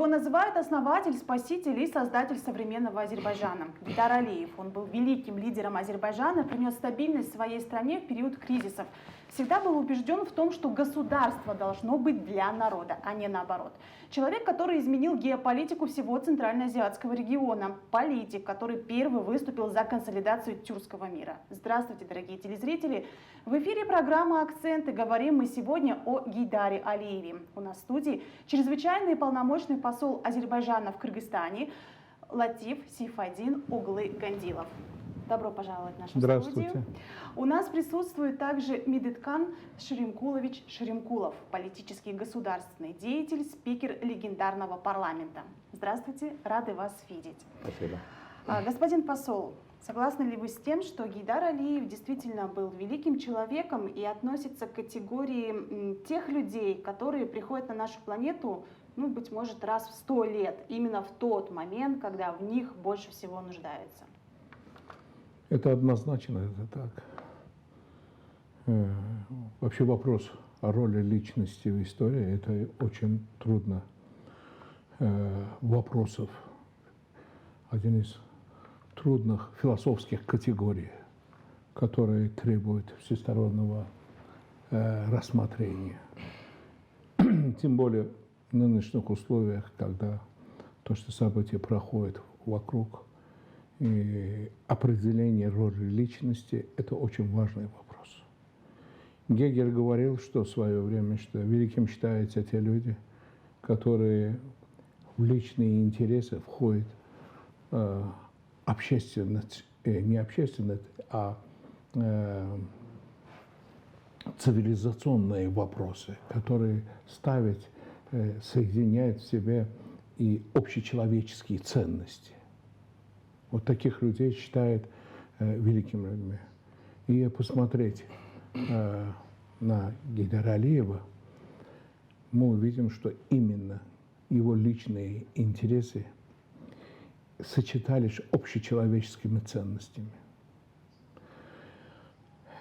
Его называют основатель, спаситель и создатель современного Азербайджана. Гейдар Алиев. Он был великим лидером Азербайджана, принес стабильность своей стране в период кризисов. Всегда был убежден в том, что государство должно быть для народа, а не наоборот. Человек, который изменил геополитику всего Центральноазиатского региона. Политик, который первый выступил за консолидацию тюркского мира. Здравствуйте, дорогие телезрители. В эфире программа «Акценты». Говорим мы сегодня о Гейдаре Алиеве. У нас в студии чрезвычайный и полномочный посол Азербайджана в Кыргызстане Латиф Сейфадин Оглы Гандилов. Добро пожаловать в нашу студию. У нас присутствует также Медеткан Шеримкулович Шеримкулов, политический и государственный деятель, спикер легендарного парламента. Здравствуйте, рады вас видеть. Спасибо. Господин посол, согласны ли вы с тем, что Гейдар Алиев действительно был великим человеком и относится к категории тех людей, которые приходят на нашу планету, ну, быть может, раз в 100 лет, именно в тот момент, когда в них больше всего нуждаются? Это однозначно, это так. Вообще вопрос о роли личности в истории – это очень трудно вопросов. Один из трудных философских категорий, которые требуют всестороннего рассмотрения. Тем более в нынешних условиях, когда то, что события проходят вокруг, и определение роли личности – это очень важный вопрос. Гегель говорил, что в свое время, что великим считаются те люди, которые в личные интересы входят общественность, не общественность, а цивилизационные вопросы, которые ставят, соединяют в себе и общечеловеческие ценности. Вот таких людей считают великими людьми. И посмотреть на Гейдара Алиева, мы увидим, что именно его личные интересы сочетались с общечеловеческими ценностями.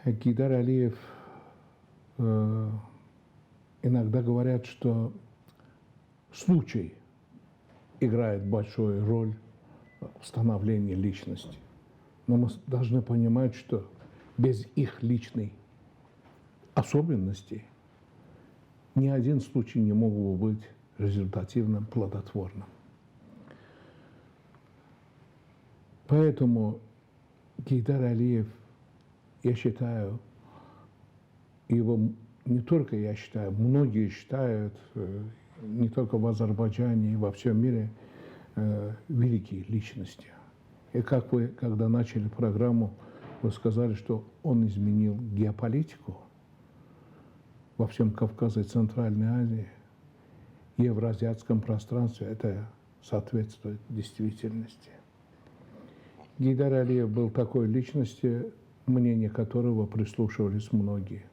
Гейдар Алиев, иногда говорят, что случай играет большую роль становления личности. Но мы должны понимать, что без их личной особенностей ни один случай не мог бы быть результативным, плодотворным. Поэтому Гейдар Алиев, я считаю, его не только я считаю, многие считают, не только в Азербайджане и во всем мире, великие личности. И как вы, когда начали программу, вы сказали, что он изменил геополитику во всем Кавказе и Центральной Азии, евроазиатском пространстве. Это соответствует действительности. Гейдар Алиев был такой личностью, мнение которого прислушивались многие.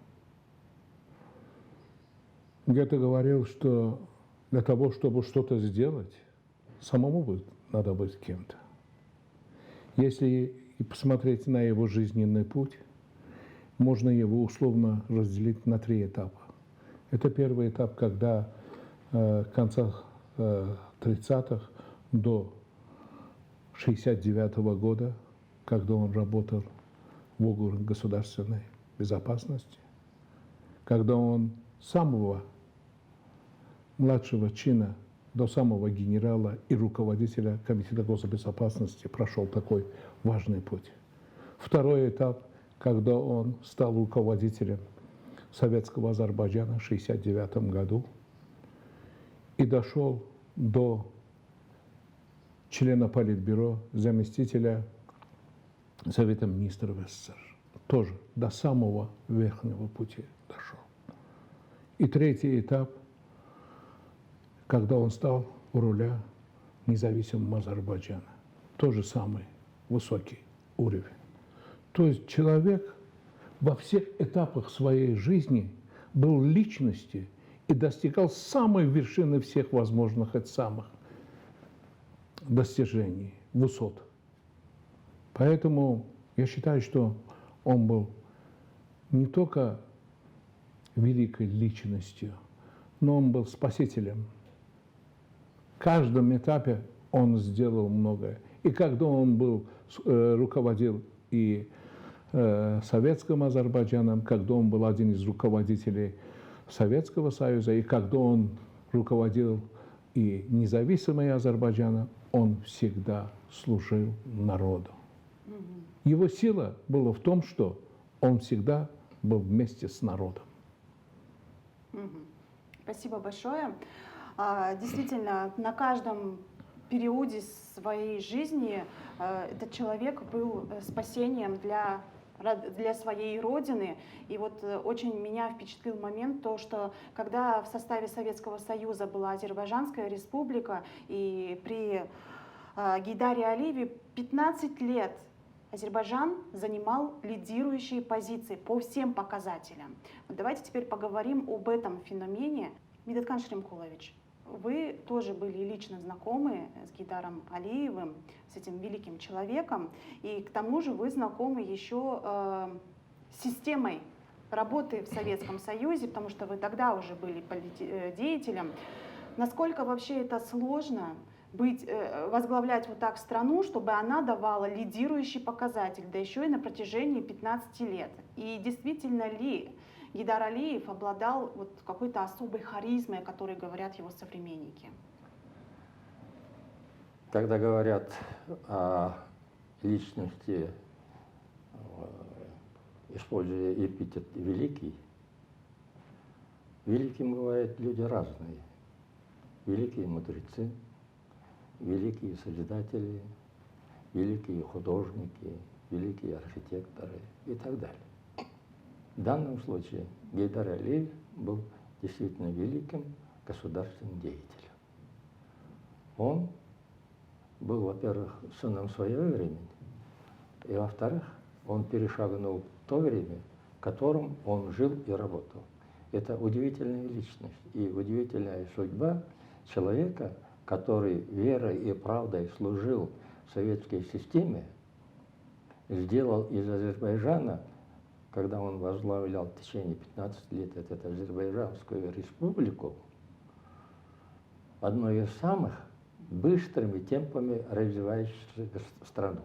Где-то говорил, что для того, чтобы что-то сделать, самому надо быть кем-то. Если посмотреть на его жизненный путь, можно его условно разделить на 3 этапа. Это первый этап, когда конца 30-х до 69-го года, когда он работал в органах государственной безопасности, когда он с самого младшего чина до самого генерала и руководителя Комитета госбезопасности прошел такой важный путь. Второй этап, когда он стал руководителем Советского Азербайджана в 1969 году и дошел до члена Политбюро, заместителя Совета министров СССР. Тоже до самого верхнего пути дошел. И третий этап, когда он стал у руля независимого Азербайджана. Тоже самый высокий уровень. То есть человек во всех этапах своей жизни был личностью и достигал самой вершины всех возможных от самых достижений, высот. Поэтому я считаю, что он был не только великой личностью, но он был спасителем каждом этапе он сделал многое. И когда он был, руководил и советским Азербайджаном, когда он был один из руководителей Советского Союза, и когда он руководил и независимым Азербайджаном, он всегда служил народу. Его сила была в том, что он всегда был вместе с народом. Спасибо большое. Действительно, на каждом периоде своей жизни этот человек был спасением для своей родины. И вот очень меня впечатлил момент, то, что когда в составе Советского Союза была Азербайджанская республика, и при Гейдаре Алиеве 15 лет Азербайджан занимал лидирующие позиции по всем показателям. Вот давайте теперь поговорим об этом феномене. Медеткан Шеремкулович, вы тоже были лично знакомы с Гейдаром Алиевым, с этим великим человеком, и к тому же вы знакомы еще с системой работы в Советском Союзе, потому что вы тогда уже были деятелем. Насколько вообще это сложно возглавлять вот так страну, чтобы она давала лидирующий показатель, да еще и на протяжении 15 лет? И действительно ли Гейдар Алиев обладал вот какой-то особой харизмой, о которой говорят его современники? Когда говорят о личности, используя эпитет «великий», великим бывают люди разные. Великие мудрецы, великие созидатели, великие художники, великие архитекторы и так далее. В данном случае Гейдар Алиев был действительно великим государственным деятелем. Он был, во-первых, сыном своего времени, и, во-вторых, он перешагнул то время, в котором он жил и работал. Это удивительная личность и удивительная судьба человека, который верой и правдой служил советской системе, сделал из Азербайджана, когда он возглавлял в течение 15 лет эту Азербайджанскую республику, одной из самых быстрыми темпами развивающихся страну.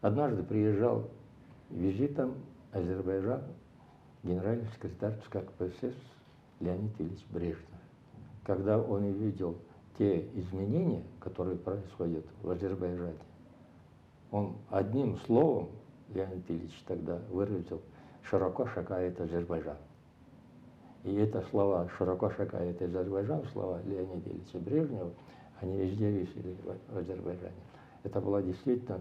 Однажды приезжал визитом Азербайджан генеральный секретарь ЦК КПСС Леонид Ильич Брежнев. Когда он увидел те изменения, которые происходят в Азербайджане, он одним словом, Леонид Ильич тогда выразил, широко шагает Азербайджан. И это слова «широко шагает Азербайджан», слова Леонида Ильича Брежнева, они везде висели в Азербайджане. Это была действительно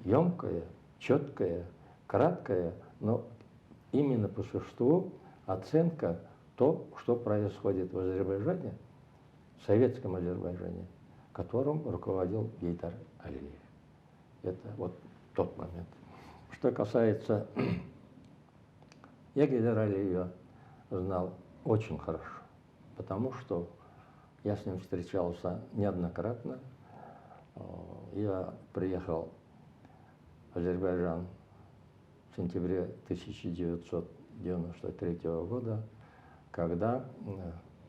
емкая, четкая, краткая, но именно по существу оценка то, что происходит в Азербайджане, в советском Азербайджане, которым руководил Гейдар Алиев. Это вот тот момент. Что касается я Гейдара Алиева знал очень хорошо, потому что я с ним встречался неоднократно. Я приехал в Азербайджан в сентябре 1993 года, когда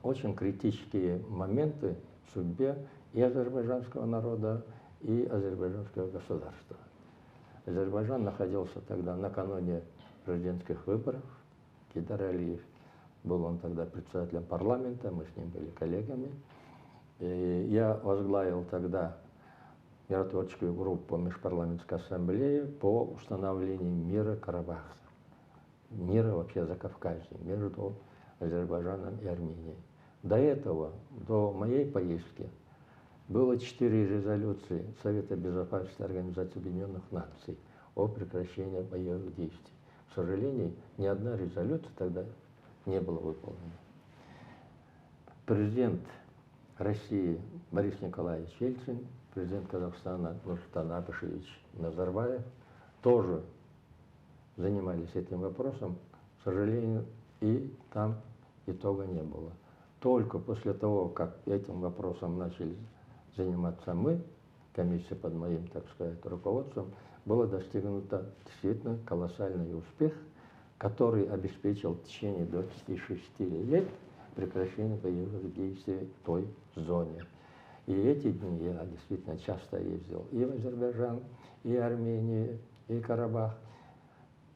очень критические моменты в судьбе и азербайджанского народа, и азербайджанского государства. Азербайджан находился тогда накануне президентских выборов. Гейдар Алиев был он тогда председателем парламента, мы с ним были коллегами. И я возглавил тогда миротворческую группу Межпарламентской ассамблеи по установлению мира Карабаха, мира вообще Закавказья, между Азербайджаном и Арменией. До этого, до моей поездки, было 4 резолюции Совета Безопасности Организации Объединенных Наций о прекращении боевых действий. К сожалению, ни одна резолюция тогда не была выполнена. Президент России Борис Николаевич Ельцин, президент Казахстана Нурсултан Абишевич Назарбаев тоже занимались этим вопросом. К сожалению, и там итога не было. Только после того, как этим вопросом начали заниматься мы, комиссия под моим, так сказать, руководством, было достигнуто действительно колоссальный успех, который обеспечил в течение 26 лет прекращения боевых действий в той зоне. И эти дни я действительно часто ездил и в Азербайджан, и Армению, и Карабах.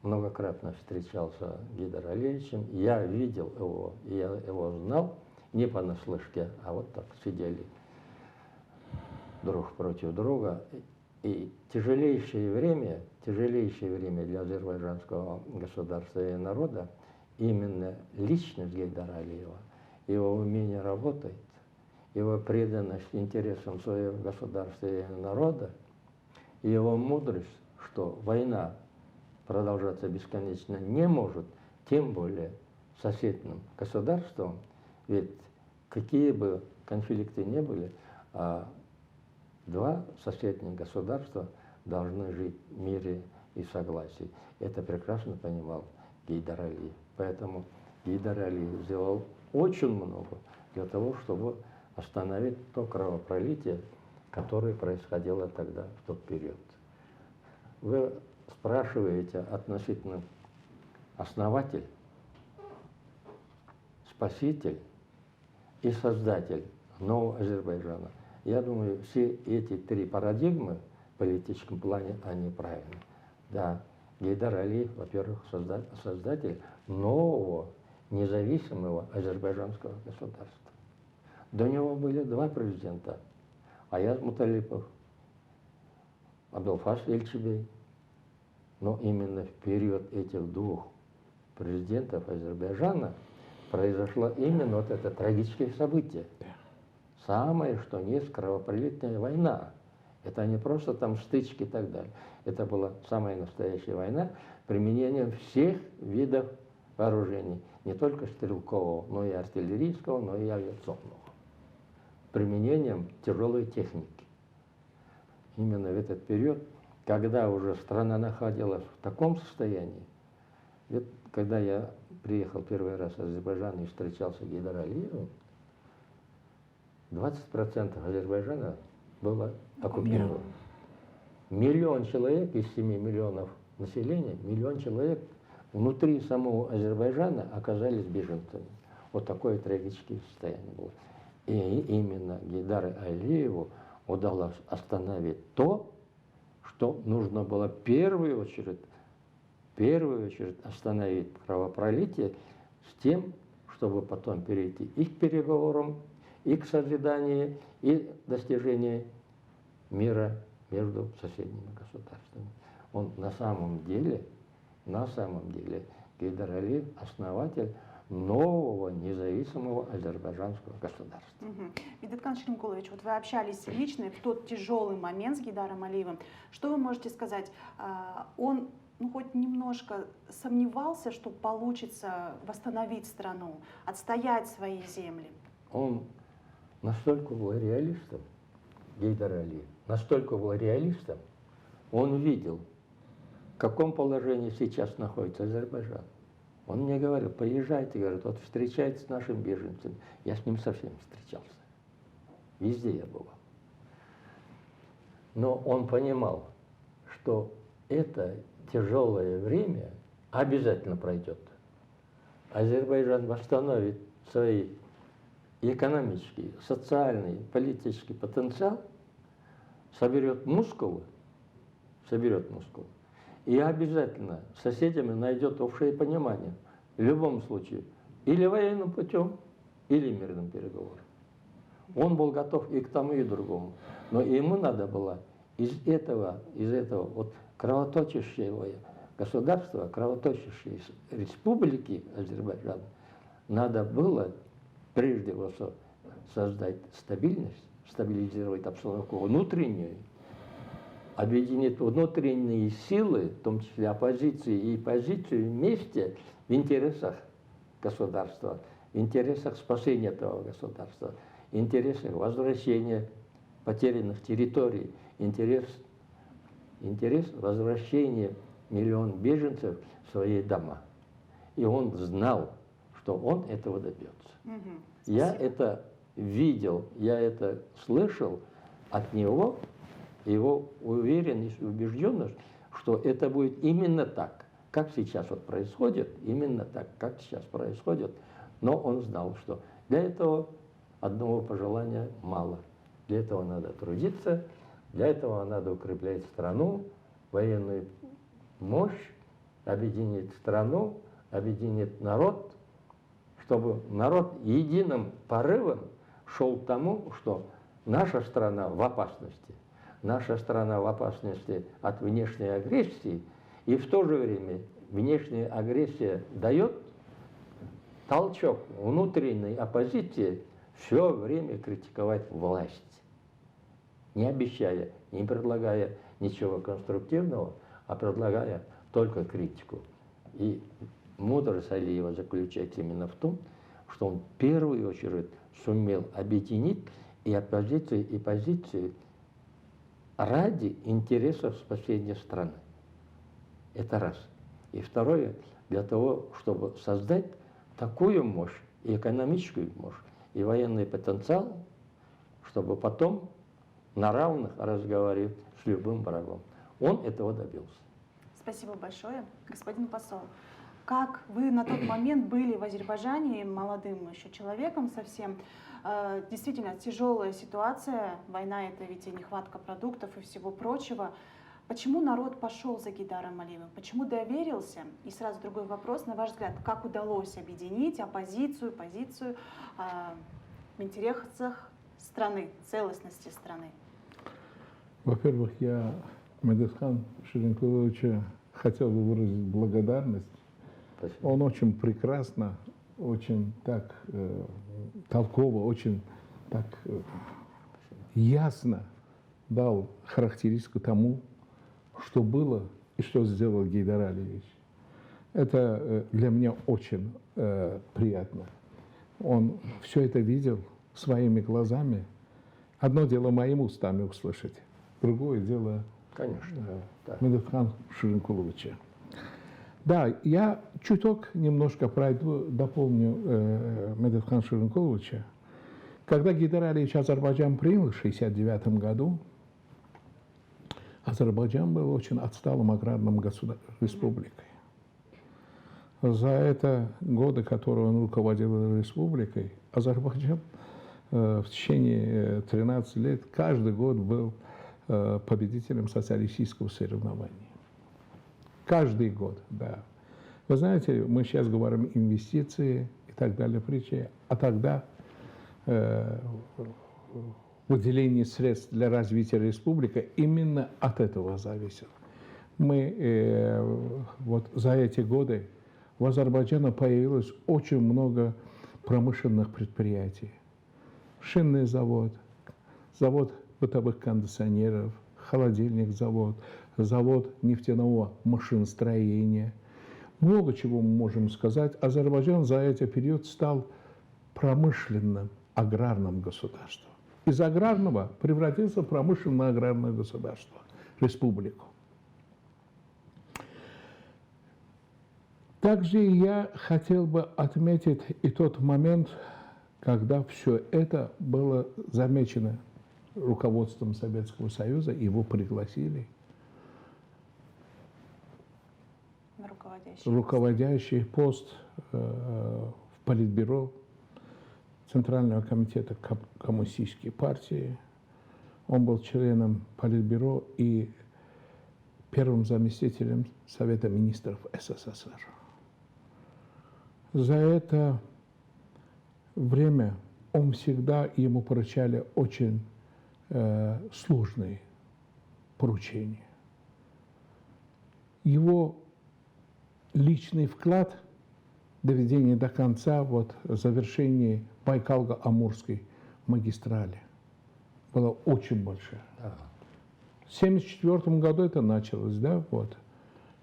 Многократно встречался с Гейдар Алиевичем. Я видел его, я его знал, не понаслышке, а вот так сидели друг против друга. И тяжелейшее время для азербайджанского государства и народа именно личность Гейдара Алиева, его умение работать, его преданность интересам своего государства и народа, и его мудрость, что война продолжаться бесконечно не может, тем более соседним государством, ведь какие бы конфликты ни были, два соседних государства должны жить в мире и согласии. Это прекрасно понимал Гейдар Алиев. Поэтому Гейдар Алиев сделал очень много для того, чтобы остановить то кровопролитие, которое происходило тогда, в тот период. Вы спрашиваете относительно основатель, спаситель и создатель нового Азербайджана. Я думаю, все эти три парадигмы в политическом плане, они правильны. Да, Гейдар Алиев, во-первых, создатель нового независимого азербайджанского государства. До него были два президента. Аяз Муталипов, Абдулфас Эльчебей. Но именно в период этих двух президентов Азербайджана произошло именно вот это трагическое событие. Самое, что не есть кровопролитная война. Это не просто там стычки и так далее. Это была самая настоящая война применением всех видов вооружений. Не только стрелкового, но и артиллерийского, но и авиационного. Применением тяжелой техники. Именно в этот период, когда уже страна находилась в таком состоянии, ведь когда я приехал первый раз в Азербайджан и встречался с Гейдаром Алиевым, 20% Азербайджана было оккупировано. Миллион человек из 7 миллионов населения, миллион человек внутри самого Азербайджана оказались беженцами. Вот такое трагическое состояние было. И именно Гейдару Алиеву удалось остановить то, что нужно было в первую очередь остановить кровопролитие с тем, чтобы потом перейти и к переговорам, и к созиданию, и достижению мира между соседними государствами. Он на самом деле, Гейдар Алиев основатель нового независимого азербайджанского государства. Видаткан Шеримкулович, вот вы общались лично в тот тяжелый момент с Гейдаром Алиевым. Что вы можете сказать? Он хоть немножко сомневался, что получится восстановить страну, отстоять свои земли? Он настолько был реалистом, Гейдар Алиев, настолько был реалистом, он видел, в каком положении сейчас находится Азербайджан. Он мне говорил: поезжайте, говорит, вот встречайтесь с нашим беженцем. Я с ним совсем встречался. Везде я бывал. Но он понимал, что это тяжелое время обязательно пройдет. Азербайджан восстановит свои экономический, социальный, политический потенциал, соберет мускулы, и обязательно с соседями найдет общее понимание. В любом случае, или военным путем, или мирным переговором. Он был готов и к тому, и к другому. Но ему надо было из этого вот кровоточащего государства, кровоточащей республики Азербайджан, надо было прежде всего создать стабильность, стабилизировать обстановку внутреннюю, объединить внутренние силы, в том числе оппозиции и позицию, вместе в интересах государства, в интересах спасения этого государства, в интересах возвращения потерянных территорий, интерес возвращения миллион беженцев в свои дома. И он знал, что он этого добьется. Я это видел, я это слышал от него, его уверенность, убежденность, что это будет именно так, как сейчас вот происходит, именно так, как сейчас происходит Но он знал, что для этого одного пожелания мало. Для этого надо трудиться, для этого надо укреплять страну, военную мощь, объединить страну, объединить народ, чтобы народ единым порывом шел к тому, что наша страна в опасности. Наша страна в опасности от внешней агрессии, и в то же время внешняя агрессия дает толчок внутренней оппозиции все время критиковать власть, не обещая, не предлагая ничего конструктивного, а предлагая только критику. И мудрость Алиева заключается именно в том, что он в первую очередь сумел объединить и оппозицию, и позицию ради интересов спасения страны. Это раз. И второе, для того, чтобы создать такую мощь, и экономическую мощь, и военный потенциал, чтобы потом на равных разговаривать с любым врагом. Он этого добился. Спасибо большое, господин посол. Как вы на тот момент были в Азербайджане молодым еще человеком совсем? Действительно, тяжелая ситуация, война — это ведь и нехватка продуктов и всего прочего. Почему народ пошел за Гейдаром Алиевым? Почему доверился? И сразу другой вопрос, на ваш взгляд, как удалось объединить оппозицию, позицию в интересах страны, целостности страны? Во-первых, я Медетхан Ширинкуловича хотел бы выразить благодарность. Спасибо. Он очень прекрасно, очень так толково, очень так ясно дал характеристику тому, что было и что сделал Гейдар Алиевич. Это для меня очень приятно. Он все это видел своими глазами. Одно дело моими устами услышать, другое дело Конечно. Да. Медетхан Ширинкуловича. Да, я чуток немножко пройду, дополню Медетхан Ширинкуловича. Когда Гейдар Алиевич Азербайджан принял в 1969 году, Азербайджан был очень отсталым аграрным республикой. За это годы, которые он руководил республикой, Азербайджан в течение 13 лет каждый год был победителем социалистического соревнования. Каждый год, да. Вы знаете, мы сейчас говорим инвестиции и так далее, прочее, а тогда выделение средств для развития республики именно от этого зависело. Мы вот за эти годы в Азербайджане появилось очень много промышленных предприятий. Шинный завод, завод бытовых кондиционеров, холодильник завод, завод нефтяного машиностроения. Много чего мы можем сказать. Азербайджан за этот период стал промышленным аграрным государством. Из аграрного превратился в промышленно-аграрное государство, республику. Также я хотел бы отметить и тот момент, когда все это было замечено руководством Советского Союза, его пригласили на руководящий пост в Политбюро Центрального комитета Коммунистической партии. Он был членом Политбюро и первым заместителем Совета министров СССР. За это время он всегда, ему поручали очень сложные поручения. Его личный вклад в доведение до конца завершения Байкало-Амурской магистрали была очень большая. В 1974 году это началось, да, вот.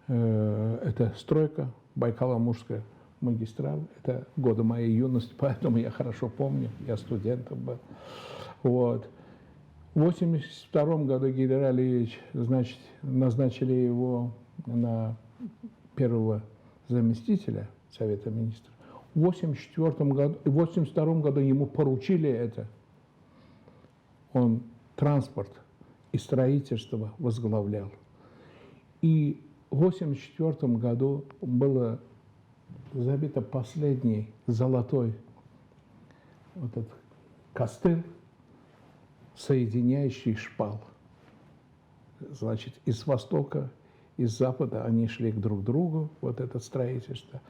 Это стройка Байкало-Амурская магистраль. Это годы моей юности, поэтому я хорошо помню, я студентом был. Вот. В 1982 году Гейдар Алиевич, значит, назначили его на первого заместителя Совета министров. В 1982 году ему поручили это. Он транспорт и строительство возглавлял. И в 1984 году было забито последний золотой вот этот костыль, соединяющий шпал. Значит, из востока, из запада они шли друг к другу, вот это строительство.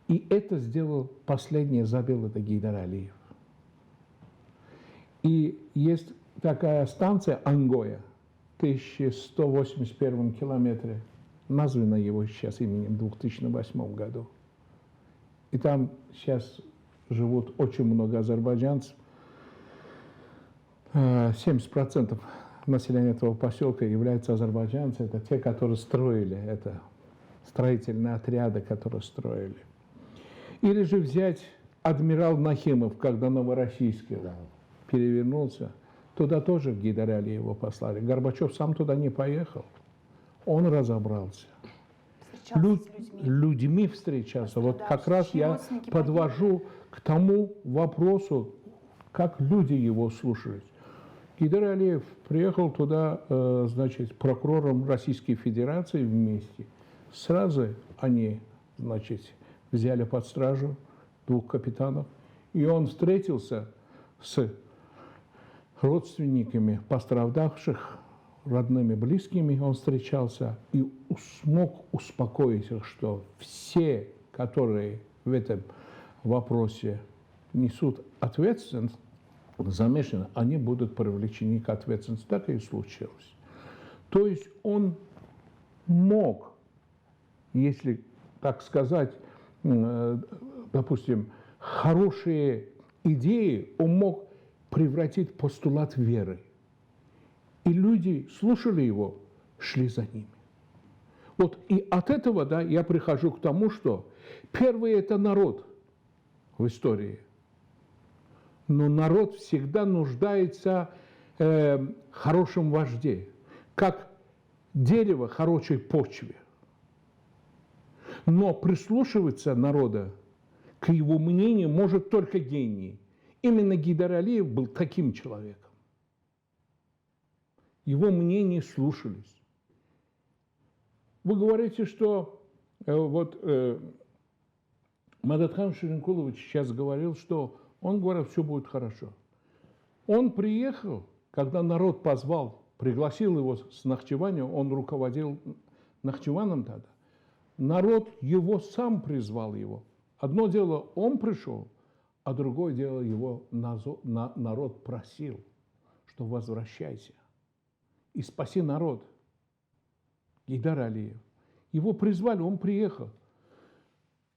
И это сделал, последнее забил это Гейдар Алиев. И есть такая станция Ангоя, в 1181 километре, названа его сейчас именем в 2008 году. И там сейчас живут очень много азербайджанцев. 70% населения этого поселка являются азербайджанцы. Это те, которые строили это, строительные отряды, которые строили. Или же взять адмирал Нахимов, когда Новороссийский перевернулся, туда тоже в Гейдар Алиев его послали. Горбачев сам туда не поехал. Он разобрался. Людьми встречался. Вот как раз я подвожу к тому вопросу, как люди его слушались. Гейдар Алиев приехал туда, значит, прокурором Российской Федерации вместе. Сразу они, значит, взяли под стражу 2 капитанов, и он встретился с родственниками пострадавших, родными, близкими, он встречался и смог успокоить их, что все, которые в этом вопросе несут ответственность, замешаны, они будут привлечены к ответственности. Так и случилось. То есть он мог, если так сказать, допустим, хорошие идеи, он мог превратить в постулат веры. И люди слушали его, шли за ними. Вот и от этого, да, я прихожу к тому, что первый – это народ в истории. Но народ всегда нуждается в хорошем вожде, как дерево в хорошей почве. Но прислушиваться народа к его мнению может только гений. Именно Гейдар Алиев был таким человеком. Его мнения слушались. Вы говорите, что Мадатхан Ширинкулович сейчас говорил, что он говорил, все будет хорошо. Он приехал, когда народ позвал, пригласил его с Нахчевани, он руководил Нахчеваном тогда. Народ его сам призвал его. Одно дело, он пришел, а другое дело, его народ просил, что возвращайся и спаси народ. Гейдар Алиев. Его призвали, он приехал.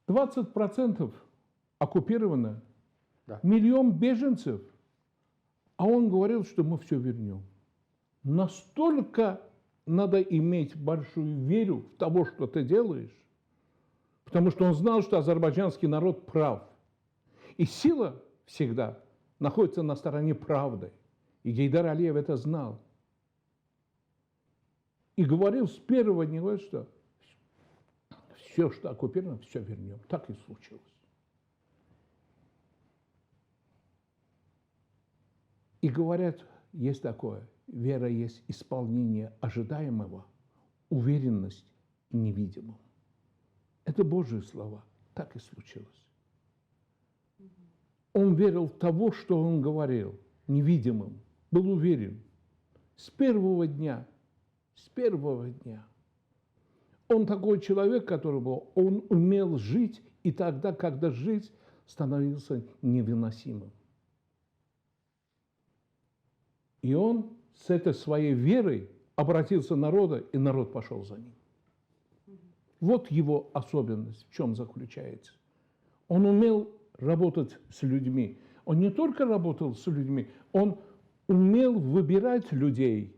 20% оккупировано, миллион беженцев, а он говорил, что мы все вернем. Настолько надо иметь большую веру в того, что ты делаешь, потому что он знал, что азербайджанский народ прав. И сила всегда находится на стороне правды. И Гейдар Алиев это знал. И говорил с первого дня, что все, что оккупировано, все вернем. Так и случилось. И говорят, есть такое, вера есть исполнение ожидаемого, уверенность невидимого. Это Божьи слова. Так и случилось. Он верил в того, что он говорил, невидимым, был уверен. С первого дня. Он такой человек, который был, он умел жить и тогда, когда жизнь становилась невыносимым. И он с этой своей верой обратился к народу, и народ пошел за ним. Вот его особенность, в чем заключается. Он умел работать с людьми. Он не только работал с людьми, он умел выбирать людей,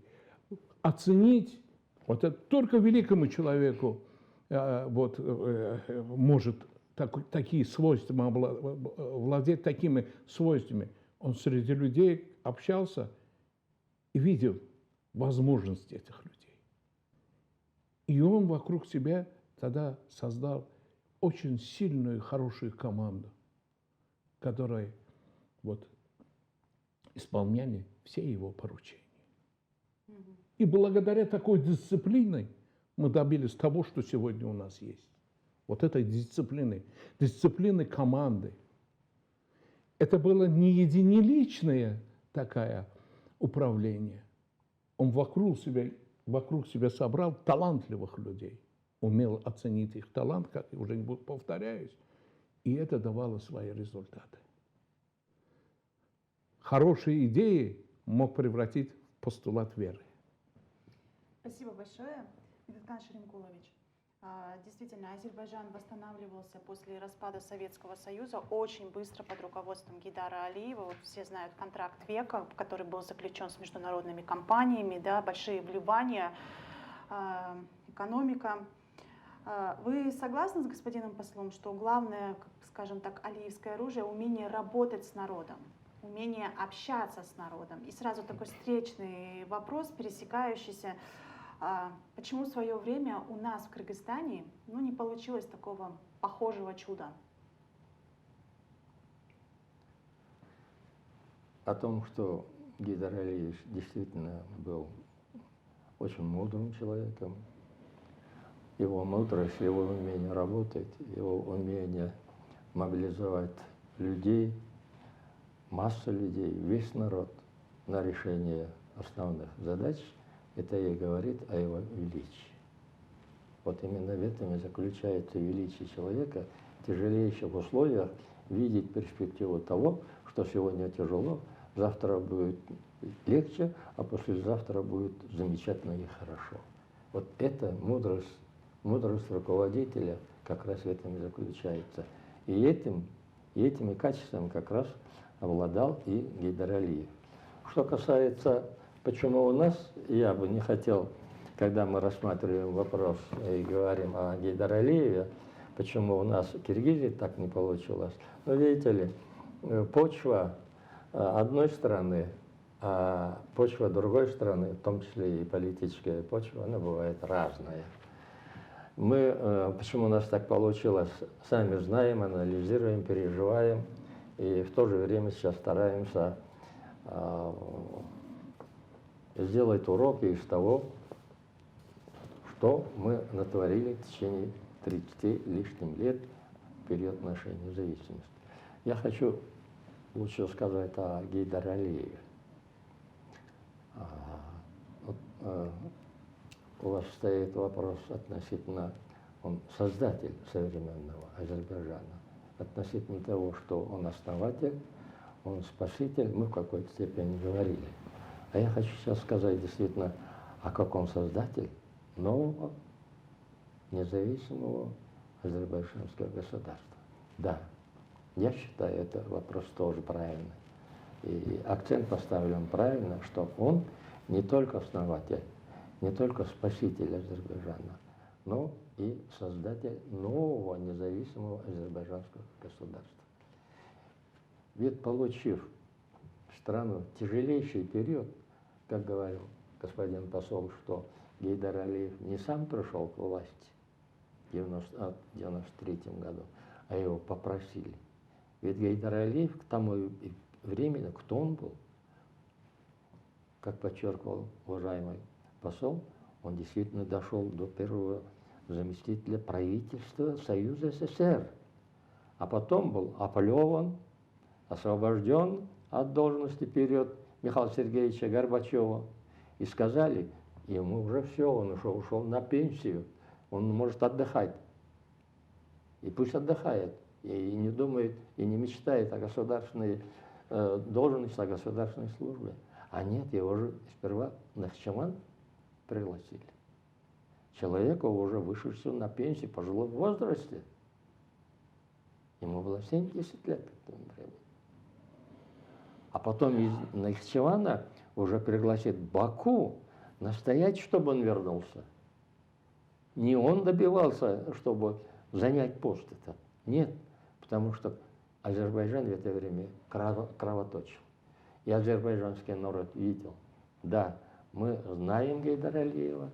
оценить. Вот это только великому человеку может такие свойства, владеть такими свойствами. Он среди людей общался и видел возможности этих людей. И он вокруг себя тогда создал очень сильную, хорошую команду, которая исполняли все его поручения. И благодаря такой дисциплине мы добились того, что сегодня у нас есть. вот этой дисциплины команды. Это было не единоличное такое управление. Он вокруг себя собрал талантливых людей, умел оценить их талант, как я уже не повторяюсь, и это давало свои результаты. Хорошие идеи мог превратить в постулат веры. Спасибо большое, Медеткан Шеремкулович. Действительно, Азербайджан восстанавливался после распада Советского Союза очень быстро под руководством Гейдара Алиева. Вот все знают контракт века, который был заключен с международными компаниями, да, большие вливания, экономика. Вы согласны с господином послом, что главное, скажем так, алиевское оружие — умение работать с народом, умение общаться с народом? И сразу такой встречный вопрос, пересекающийся. Почему в свое время у нас в Кыргызстане не получилось такого похожего чуда? О том, что Гейдар Алиевич действительно был очень мудрым человеком, его мудрость, его умение работать, его умение мобилизовать людей, массу людей, весь народ на решение основных задач, это и говорит о его величии. Вот именно в этом и заключается величие человека в тяжелейших условиях видеть перспективу того, что сегодня тяжело, завтра будет легче, а послезавтра будет замечательно и хорошо. Вот это мудрость руководителя как раз в этом и заключается. И этими качествами как раз обладал и Гейдар Алиев. Что касается, почему у нас, я бы не хотел, когда мы рассматриваем вопрос и говорим о Гейдар Алиеве, почему у нас в Киргизии так не получилось. Но видите ли, почва одной страны, а почва другой страны, в том числе и политическая почва, она бывает разная. Мы, почему у нас так получилось, сами знаем, анализируем, переживаем, и в то же время сейчас стараемся сделать уроки из того, что мы натворили в течение 30 лишним лет в период нашей независимости. Я хочу лучше сказать о Гейдар Алиеве. У вас стоит вопрос относительно, он создатель современного Азербайджана, относительно того, что он основатель, он спаситель, мы в какой-то степени говорили. А я хочу сейчас сказать действительно, а как он создатель нового независимого азербайджанского государства. Да, я считаю, это вопрос тоже правильный. И акцент поставлен правильно, что он не только основатель, не только спаситель Азербайджана, но и создатель нового независимого азербайджанского государства. Ведь получив страну в тяжелейший период, как говорил господин посол, что Гейдар Алиев не сам пришел к власти в 1993 году, а его попросили. Ведь Гейдар Алиев к тому времени, кто он был, как подчеркивал уважаемый посол, он действительно дошел до первого заместителя правительства Союза СССР, а потом был оплеван, освобожден от должности период Михаила Сергеевича Горбачева, и сказали, ему уже все, он ушел на пенсию, он может отдыхать. И пусть отдыхает, и не думает, и не мечтает о государственной должности, о государственной службе. А нет, его же сперва в Нахчеван пригласили. Человека уже вышедшего на пенсию в пожилом возрасте. Ему было 70 лет к тому времени. А потом из Нахчевана уже пригласит Баку настоять, чтобы он вернулся. Не он добивался, чтобы занять пост этот. Нет, потому что Азербайджан в это время кровоточил. И азербайджанский народ видел, да, мы знаем Гейдара Алиева,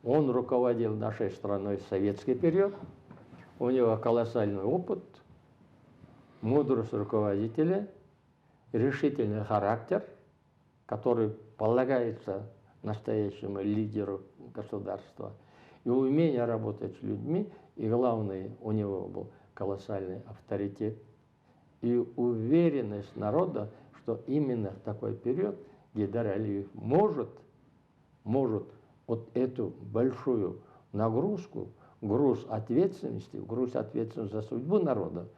он руководил нашей страной в советский период, у него колоссальный опыт, мудрость руководителя, решительный характер, который полагается настоящему лидеру государства. и умение работать с людьми, и главное, у него был колоссальный авторитет и уверенность народа, что именно в такой период Гейдар Алиев может вот эту большую нагрузку, груз ответственности за судьбу народа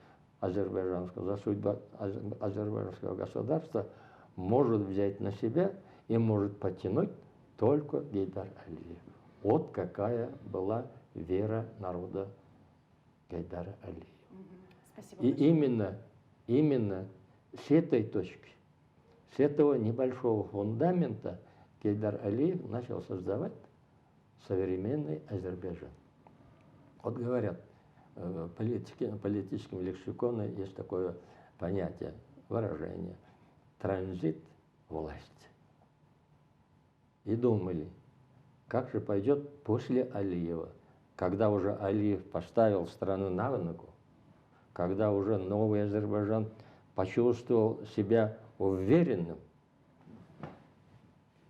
азербайджанского, за судьбу азербайджанского государства может взять на себя и может потянуть только Гейдар Алиев. Вот какая была вера народа Гейдара Алиева. Спасибо И большое. именно с этой точки, с этого небольшого фундамента Гейдар Алиев начал создавать современный Азербайджан. Вот говорят, в политическом лексиконе есть такое понятие, выражение «транзит власти». И думали, как же пойдет после Алиева, когда уже Алиев поставил страну на ногу, когда уже новый Азербайджан почувствовал себя уверенным.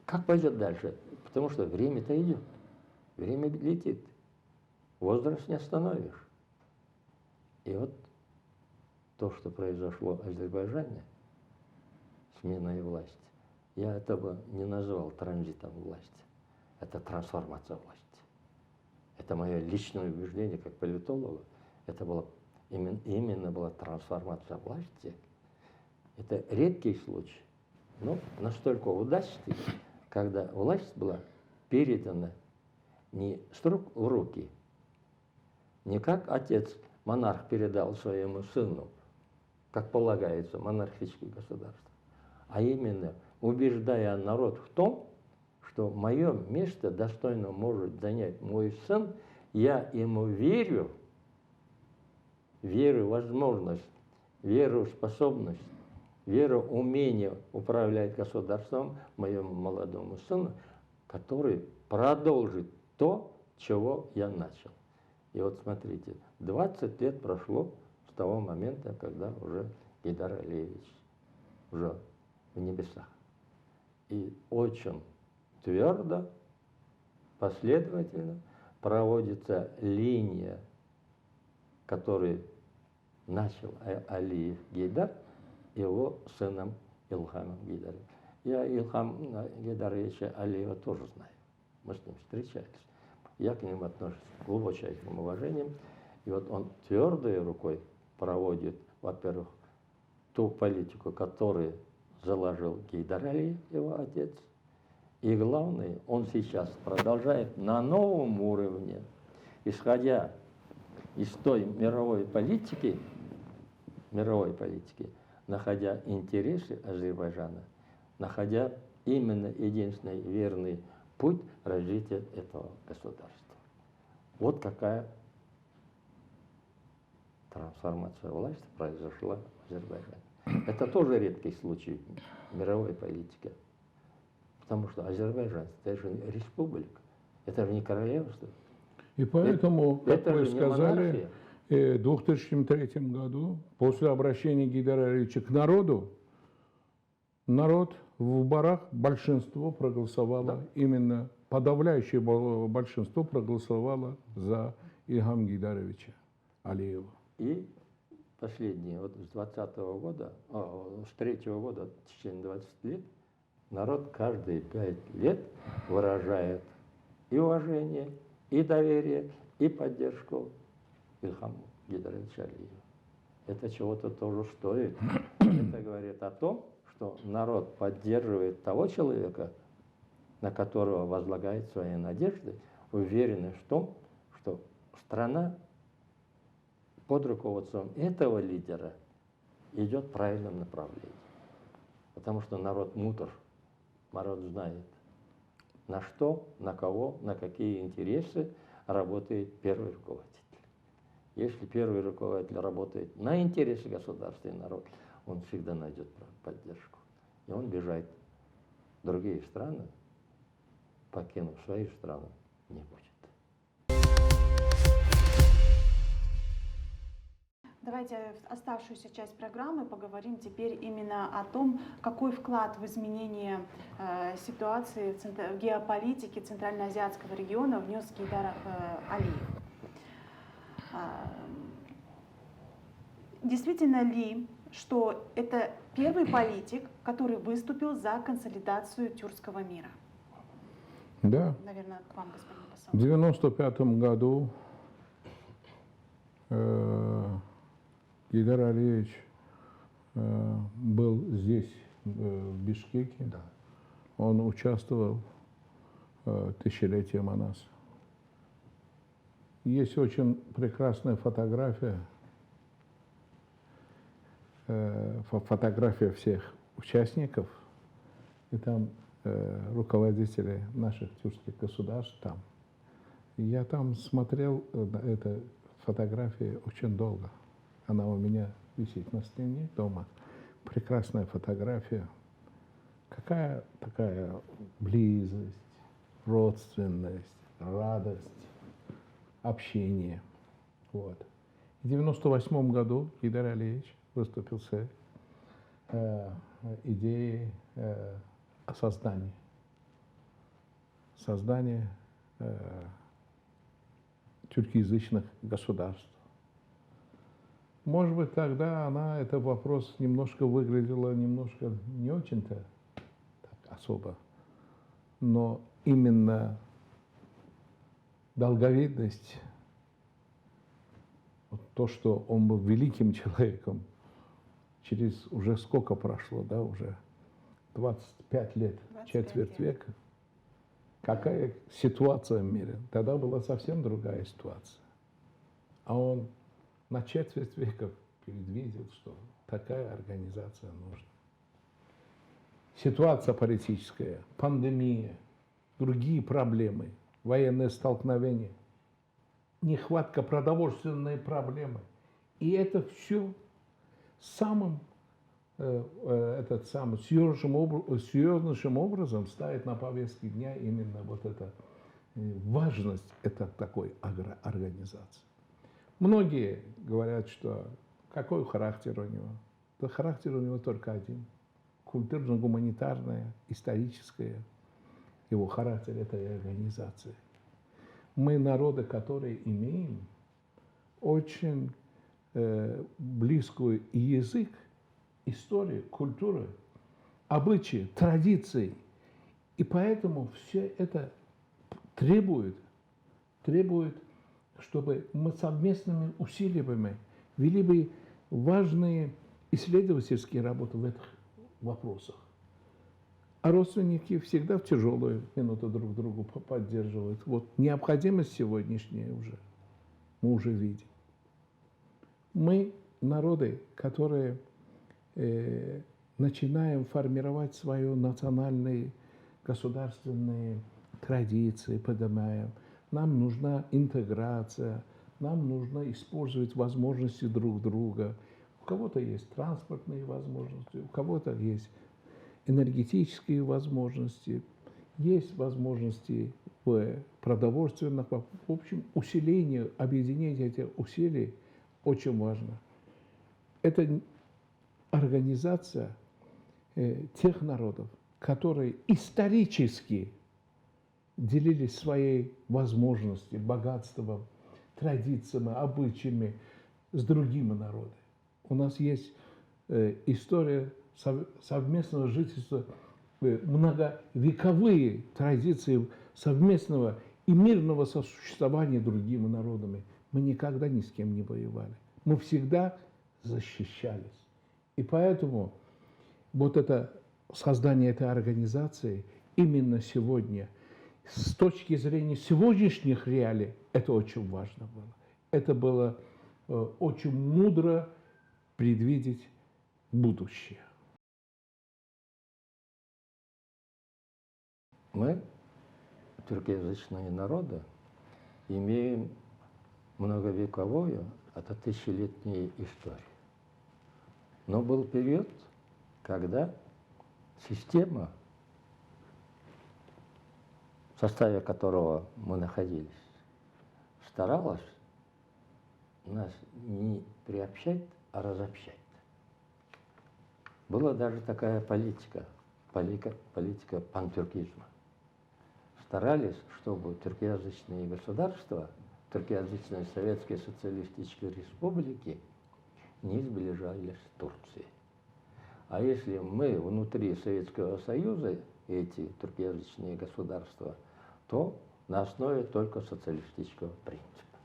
Как пойдет дальше? Потому что время-то идет, время летит, возраст не остановишь. И вот то, что произошло в Азербайджане, сменой власти, я этого не назвал транзитом власти. Это трансформация власти. Это мое личное убеждение как политолога. Это было именно была трансформация власти. Это редкий случай, но настолько удачный, когда власть была передана не с рук в руки, не как отец монарх передал своему сыну, как полагается монархическое государство, а именно убеждая народ в том, что мое место достойно может занять мой сын, я ему верю, верю в возможность, верю в способность, верю в умение управлять государством моему молодому сыну, который продолжит то, чего я начал. И вот смотрите, 20 лет прошло с того момента, когда уже Гейдар Алиевич уже в небесах. И очень твердо, последовательно проводится линия, которую начал Алиев Гейдар его сыном Илхамом Гейдаровичем. Я Илхам Гейдаровича Алиева тоже знаю. Мы с ним встречались. Я к нему отношусь с глубочайшим уважением. И вот он твердой рукой проводит, во-первых, ту политику, которую заложил Гейдар Алиев, его отец. И главное, он сейчас продолжает на новом уровне, исходя из той мировой политики, находя интересы Азербайджана, находя именно единственный верный путь развития этого государства. Вот какая трансформация власти произошла в Азербайджане. Это тоже редкий случай мировой политики. Потому что Азербайджан – это же республика, это же не королевство. И поэтому, как вы сказали, в 2003 году, после обращения Гейдара Алиевича к народу, народ в выборах большинство проголосовало, именно подавляющее большинство проголосовало за Илхама Гейдаровича Алиева. И последние, вот с 20-го года, с 3-го года, в течение 20 лет, народ каждые 5 лет выражает и уважение, и доверие, и поддержку Илхаму Гейдаровичу Алиеву. Это чего-то тоже стоит. Это говорит о том, что народ поддерживает того человека, на которого возлагает свои надежды, уверенный в том, что страна под руководством этого лидера идет в правильном направлении. Потому что народ мудр, народ знает, на что, на кого, на какие интересы работает первый руководитель. Если первый руководитель работает на интересы государства и народа, он всегда найдет поддержку. И он бежать в другие страны, покинув свою страну, не будет. Давайте в оставшуюся часть программы поговорим теперь именно о том, какой вклад в изменение ситуации в геополитике Центральноазиатского региона внес Гейдар Алиев. Действительно ли, что это первый политик, который выступил за консолидацию тюркского мира? Да. Наверное, к вам, господин посол. В 1995 году Гейдар Алиевич был здесь, в Бишкеке. Да. Он участвовал в тысячелетии Манас. Есть очень прекрасная фотография, фотография всех участников, и там руководители наших тюркских государств там. Я там смотрел на эту фотографию очень долго. Она у меня висит на стене дома. Прекрасная фотография. Какая такая близость, родственность, радость, общение. Вот. В 1998 году Гейдар Алиевич выступил с идеей о создании тюркоязычных государств. Может быть, тогда этот вопрос немножко выглядела немножко не очень-то так особо, но именно долговечность, вот то, что он был великим человеком, через уже сколько прошло, да, уже 25 лет, 25 четверть лет. века. Какая ситуация в мире? Тогда была совсем другая ситуация. А он на четверть века предвидел, что такая организация нужна. Ситуация политическая, пандемия, другие проблемы, военные столкновения, нехватка продовольственной проблемы. И это все самым серьезнейшим образом ставит на повестке дня именно вот эта важность такой организации. Многие говорят, что какой характер у него? Да характер у него только один. Культурно-гуманитарная, историческая его характер этой организации. Мы народы, которые имеем очень близкий язык, историю, культуру, обычаи, традиции. И поэтому все это требует, чтобы мы совместными усилиями вели бы важные исследовательские работы в этих вопросах. А родственники всегда в тяжелую минуту друг другу поддерживают. Вот необходимость сегодняшняя мы уже видим. Мы народы, которые начинаем формировать свои национальные государственные традиции, поднимаем. Нам нужна интеграция, нам нужно использовать возможности друг друга. У кого-то есть транспортные возможности, у кого-то есть энергетические возможности, есть возможности в продовольственных. В общем, усиление, объединение этих усилий очень важно. Это организация тех народов, которые исторически делились своей возможностью, богатством, традициями, обычаями с другими народами. У нас есть история совместного жительства, многовековые традиции совместного и мирного сосуществования с другими народами. Мы никогда ни с кем не воевали. Мы всегда защищались. И поэтому вот это создание этой организации именно сегодня, с точки зрения сегодняшних реалий, это очень важно было. Это было очень мудро предвидеть будущее. Мы, тюркоязычные народы, имеем многовековую, это тысячелетнюю историю. Но был период, когда система, в составе которого мы находились, старалась нас не приобщает, а разобщает. Была даже такая политика пантюркизма. Старались, чтобы тюркоязычные государства, тюркоязычные советские социалистические республики не сближались с Турцией. А если мы внутри Советского Союза, эти тюркоязычные государства, то на основе только социалистического принципа.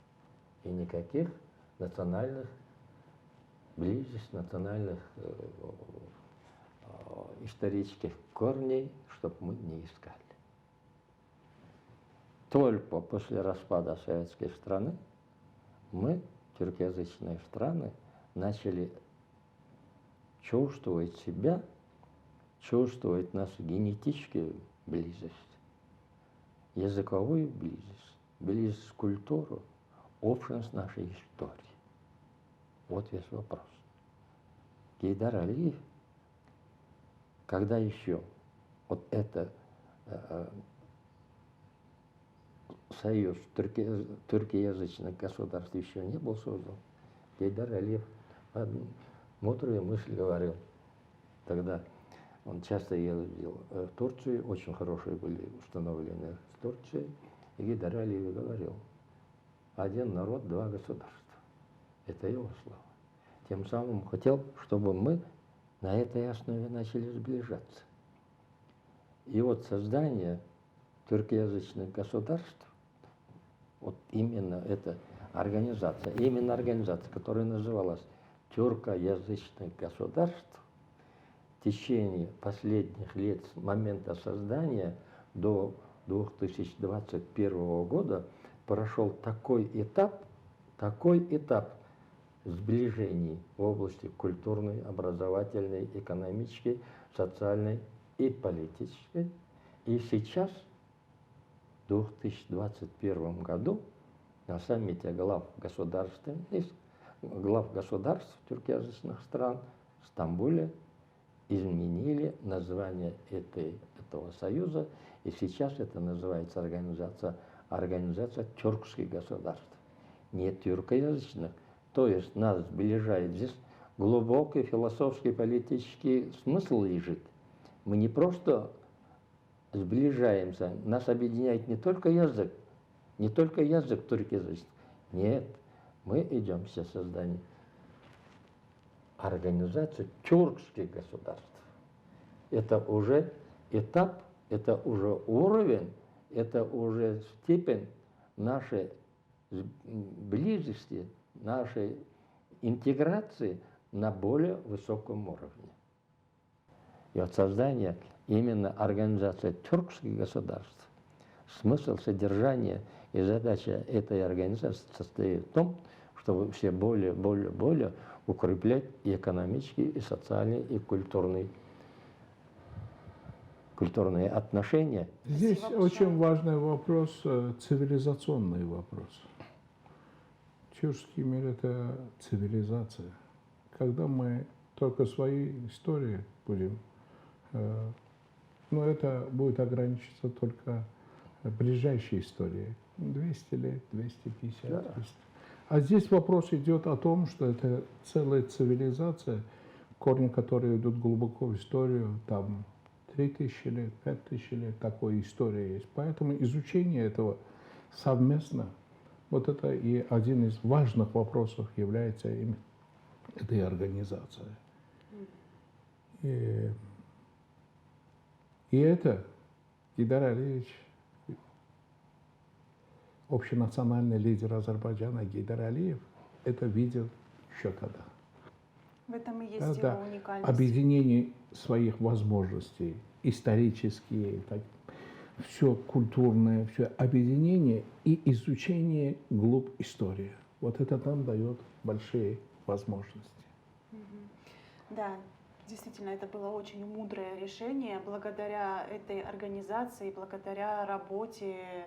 И никаких национальных близостей, национальных исторических корней, чтобы мы не искали. Только после распада советской страны мы, тюркоязычные страны, начали чувствовать себя, чувствовать нашу генетическую близость, языковую близость, близость к культуре, общность нашей истории. Вот весь вопрос. Гейдар Алиев, когда еще вот это союз тюркоязычных государств еще не был создан, Гейдар Алиев мудрую мысль говорил. Тогда он часто ездил в Турцию, очень хорошие были установлены с Турцией, и Гейдар Алиев говорил: один народ, два государства. Это его слова. Тем самым хотел, чтобы мы на этой основе начали сближаться. И вот создание тюркоязычных государств, вот именно эта организация, которая называлась тюркоязычных государств, в течение последних лет с момента создания до 2021 года прошел такой этап сближений в области культурной, образовательной, экономической, социальной и политической. И сейчас, в 2021 году, на саммите глав государств тюркоязычных стран в Стамбуле изменили название этого союза, и сейчас это называется организация тюркских государств, не тюркоязычных. То есть нас сближает здесь глубокий философский, политический смысл лежит. Мы не просто сближаемся, нас объединяет не только язык тюркоязычный. Нет, мы идем все создание организации тюркских государств. Это уже этап, это уже уровень, это уже степень нашей близости, нашей интеграции на более высоком уровне. И от создания именно организации тюркских государств, смысл, содержание и задача этой организации состоит в том, чтобы все более укреплять и экономические, и социальные, и культурные отношения. Здесь очень важный вопрос, цивилизационный вопрос. Тюркский мир – это цивилизация. Когда мы только своей истории будем, это будет ограничиться только ближайшей историей. 200 лет, 250, Да. 300. А здесь вопрос идет о том, что это целая цивилизация, корни которой идут глубоко в историю, там 3000 лет, 5000 лет, такой история есть. Поэтому изучение этого совместно, вот это и один из важных вопросов является именно этой организацией. И это Гейдар Алиевич, общенациональный лидер Азербайджана Гейдар Алиев, это видел еще когда. В этом и есть его уникальность. Объединение своих возможностей, исторические, все культурное, все объединение и изучение глубь истории. Вот это нам дает большие возможности. Да, действительно, это было очень мудрое решение. Благодаря этой организации, благодаря работе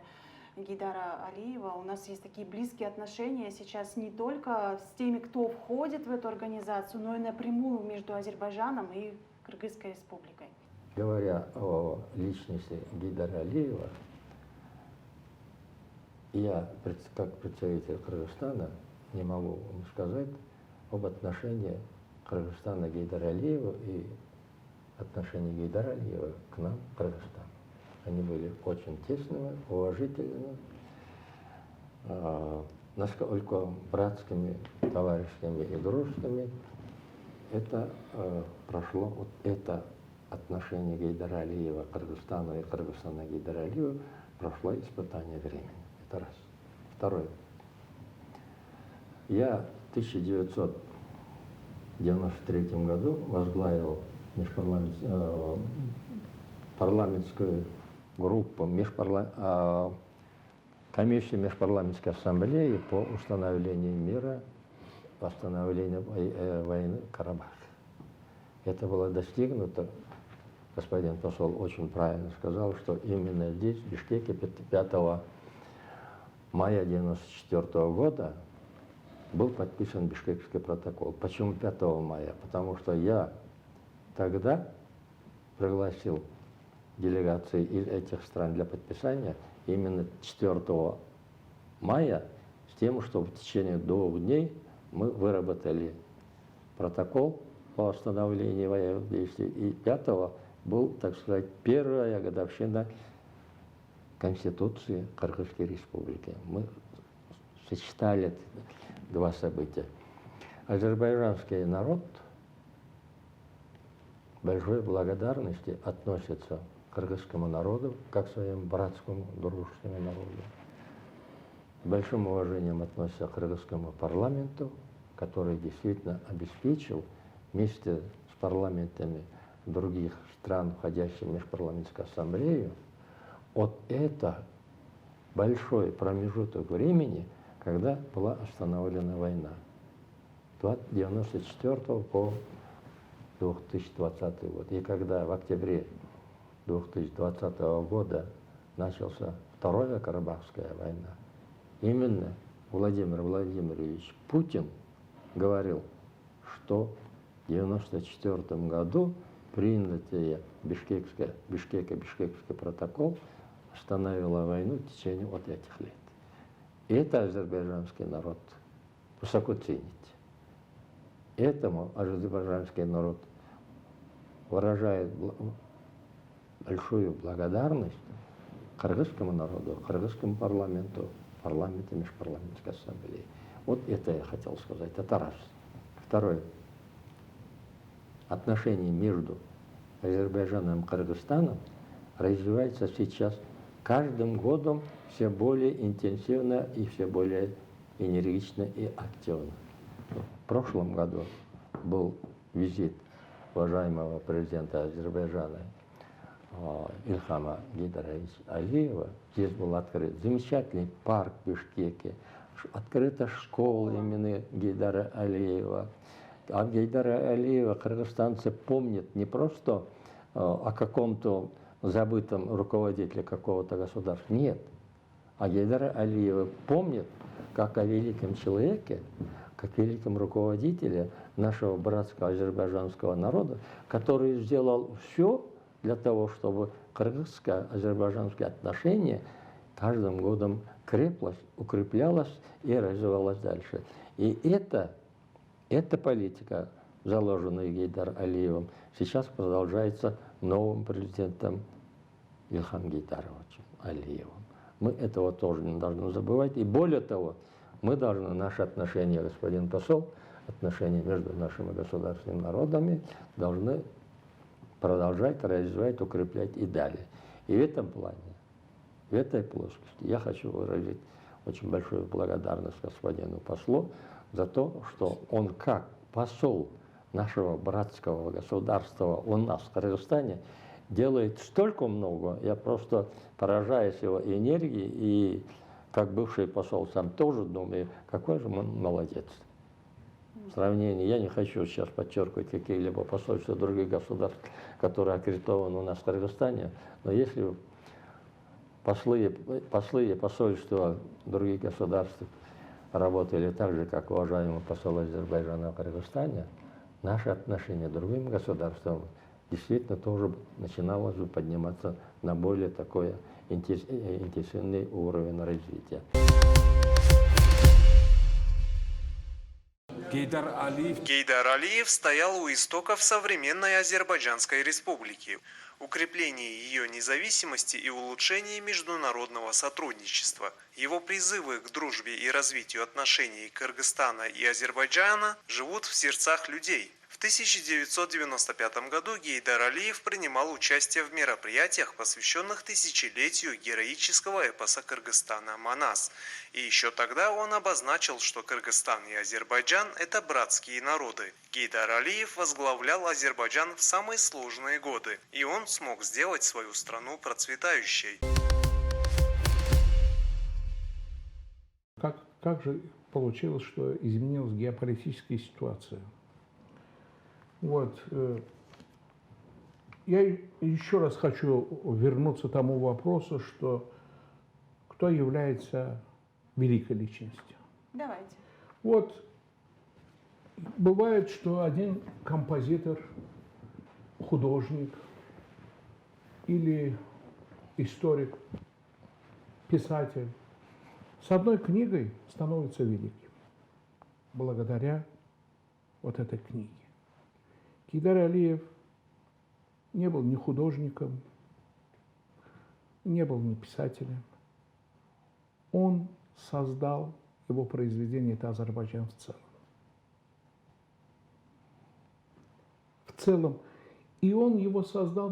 Гейдара Алиева у нас есть такие близкие отношения сейчас не только с теми, кто входит в эту организацию, но и напрямую между Азербайджаном и Кыргызской республикой. Говоря о личности Гейдара Алиева, я, как представитель Кыргызстана, не могу вам сказать об отношении Кыргызстана к Гейдару Алиеву и отношении Гейдара Алиева к нам, к Кыргызстану. Они были очень тесными, уважительными, насколько братскими, товарищескими и дружескими. Это прошло, вот это отношение Гейдара Алиева к Кыргызстану и Кыргызстана к Гейдару Алиеву прошло испытание времени. Это раз. Второе. Я в 1993 году возглавил парламентскую группу, комиссию Межпарламентской ассамблеи по установлению мира, восстановлению войны в Карабахе. Это было достигнуто, господин посол очень правильно сказал, что именно здесь, в Бишкеке, 5 мая 1994 года был подписан Бишкекский протокол. Почему 5 мая? Потому что я тогда пригласил делегации из этих стран для подписания именно 4 мая с тем, что в течение 2 дней мы выработали протокол по остановлению военных действий. И 5 был, так сказать, первая годовщина Конституции Кыргызской Республики. Мы сочетали 2 события. Азербайджанский народ большой благодарности относится к кыргызскому народу, как к своему братскому, дружескому народу. С большим уважением относится к кыргызскому парламенту, который действительно обеспечил вместе с парламентами других стран, входящих в Межпарламентскую ассамблею, вот это большой промежуток времени, когда была остановлена война. С 1994 по 2020 год. И когда в октябре 2020 года начался Вторая Карабахская война, именно Владимир Владимирович Путин говорил, что в 1994 году принятый Бишкекский протокол остановила войну в течение вот этих лет. И это азербайджанский народ высоко ценит. Этому азербайджанский народ выражает большую благодарность кыргызскому народу, кыргызскому парламенту, парламенту Межпарламентской ассамблеи. Вот это я хотел сказать. Это раз. Второе. Отношения между Азербайджаном и Кыргызстаном развиваются сейчас каждым годом все более интенсивно и все более энергично и активно. В прошлом году был визит уважаемого президента Азербайджана Ильхама Гейдаровича Алиева. Здесь был открыт замечательный парк в Бишкеке, открыта школа имени Гейдара Алиева. А Гейдара Алиева кыргызстанцы помнят не просто о каком-то забытом руководителе какого-то государства, нет. А Гейдара Алиева помнят как о великом человеке, как великом руководителе нашего братского азербайджанского народа, который сделал все для того, чтобы кыргызско-азербайджанские отношения каждым годом креплось, укреплялось и развивалось дальше. И эта политика, заложенная Гейдаром Алиевым, сейчас продолжается новым президентом Ильхам Гейдаровичем Алиевым. Мы этого тоже не должны забывать. И более того, мы должны наши отношения, господин посол, отношения между нашими государственными народами должны продолжать, развивать, укреплять и далее. И в этом плане, в этой плоскости я хочу выразить очень большую благодарность господину послу за то, что он как посол нашего братского государства у нас в Кыргызстане делает столько много, я просто поражаюсь его энергией, и как бывший посол сам тоже думаю, какой же он молодец. В сравнении, я не хочу сейчас подчеркивать какие-либо посольства других государств, которые аккредитованы у нас в Кыргызстане, но если послы и посольства других государств работали так же, как уважаемый посол Азербайджана в Кыргызстане, наши отношения с другими государствами действительно тоже начиналось бы подниматься на более такой интенсивный уровень развития. Гейдар Алиев стоял у истоков современной Азербайджанской республики, укрепление ее независимости и улучшение международного сотрудничества. Его призывы к дружбе и развитию отношений Кыргызстана и Азербайджана живут в сердцах людей. В 1995 году Гейдар Алиев принимал участие в мероприятиях, посвященных тысячелетию героического эпоса Кыргызстана «Манас». И еще тогда он обозначил, что Кыргызстан и Азербайджан – это братские народы. Гейдар Алиев возглавлял Азербайджан в самые сложные годы, и он смог сделать свою страну процветающей. Как же получилось, что изменилась геополитическая ситуация? Вот. Я еще раз хочу вернуться к тому вопросу, что кто является великой личностью. Давайте. Вот бывает, что один композитор, художник или историк, писатель с одной книгой становится великим благодаря вот этой книге. Гейдар Алиев не был ни художником, не был ни писателем. Он создал его произведение, это Азербайджан в целом. В целом. И он его создал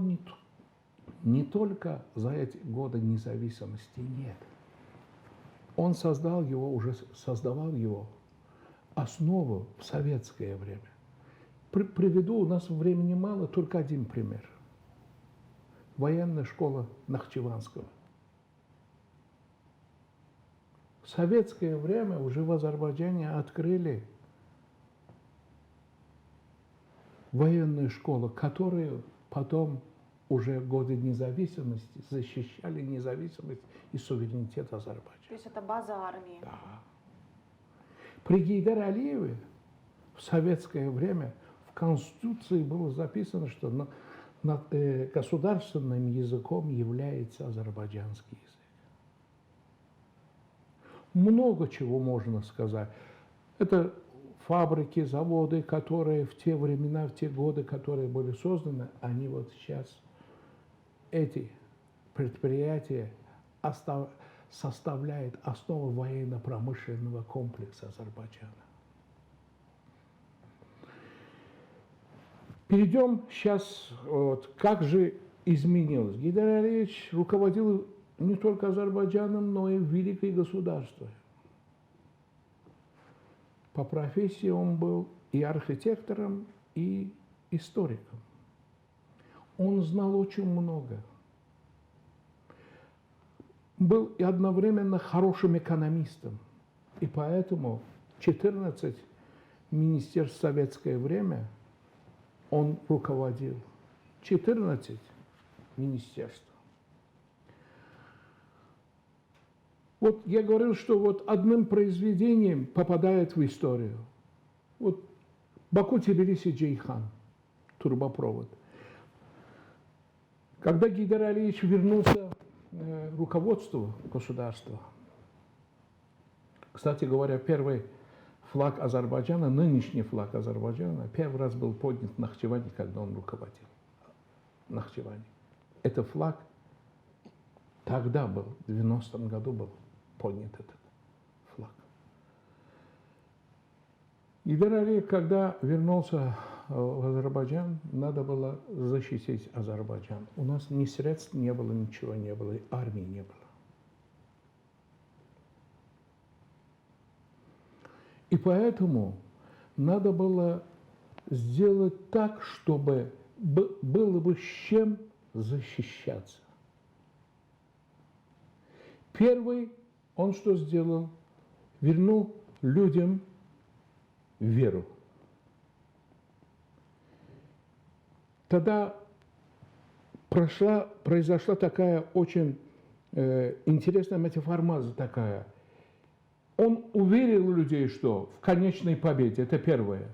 не только за эти годы независимости, нет. Он создавал его основу в советское время. Приведу, у нас времени мало, только один пример. Военная школа Нахчеванского. В советское время уже в Азербайджане открыли военную школу, которую потом уже в годы независимости защищали независимость и суверенитет Азербайджана. То есть это база армии. Да. При Гейдаре Алиеве в советское время в Конституции было записано, что государственным языком является азербайджанский язык. Много чего можно сказать. Это фабрики, заводы, которые в те времена, в те годы, которые были созданы, они вот сейчас, эти предприятия составляют основу военно-промышленного комплекса Азербайджана. Перейдем сейчас, вот, как же изменилось. Гейдар Алиевич руководил не только Азербайджаном, но и великой государством. По профессии он был и архитектором, и историком. Он знал очень много. Был и одновременно хорошим экономистом. И поэтому 14 министерств в советское время он руководил. 14 министерств. Вот я говорил, что вот одним произведением попадает в историю. Вот Баку-Тбилиси-Джейхан, трубопровод. Когда Гейдар Алиевич вернулся к руководству государства, кстати говоря, первый флаг Азербайджана, нынешний флаг Азербайджана, первый раз был поднят в Нахчеване, когда он руководил Нахчеване. Это флаг тогда был, в 90-м году был поднят этот флаг. Гейдар Алиев, когда вернулся в Азербайджан, надо было защитить Азербайджан. У нас ни средств не было, ничего не было, и армии не было. И поэтому надо было сделать так, чтобы было бы с чем защищаться. Первый, он что сделал? Вернул людям веру. Тогда произошла такая очень интересная метаформаза такая. Он уверил людей, что в конечной победе, это первое.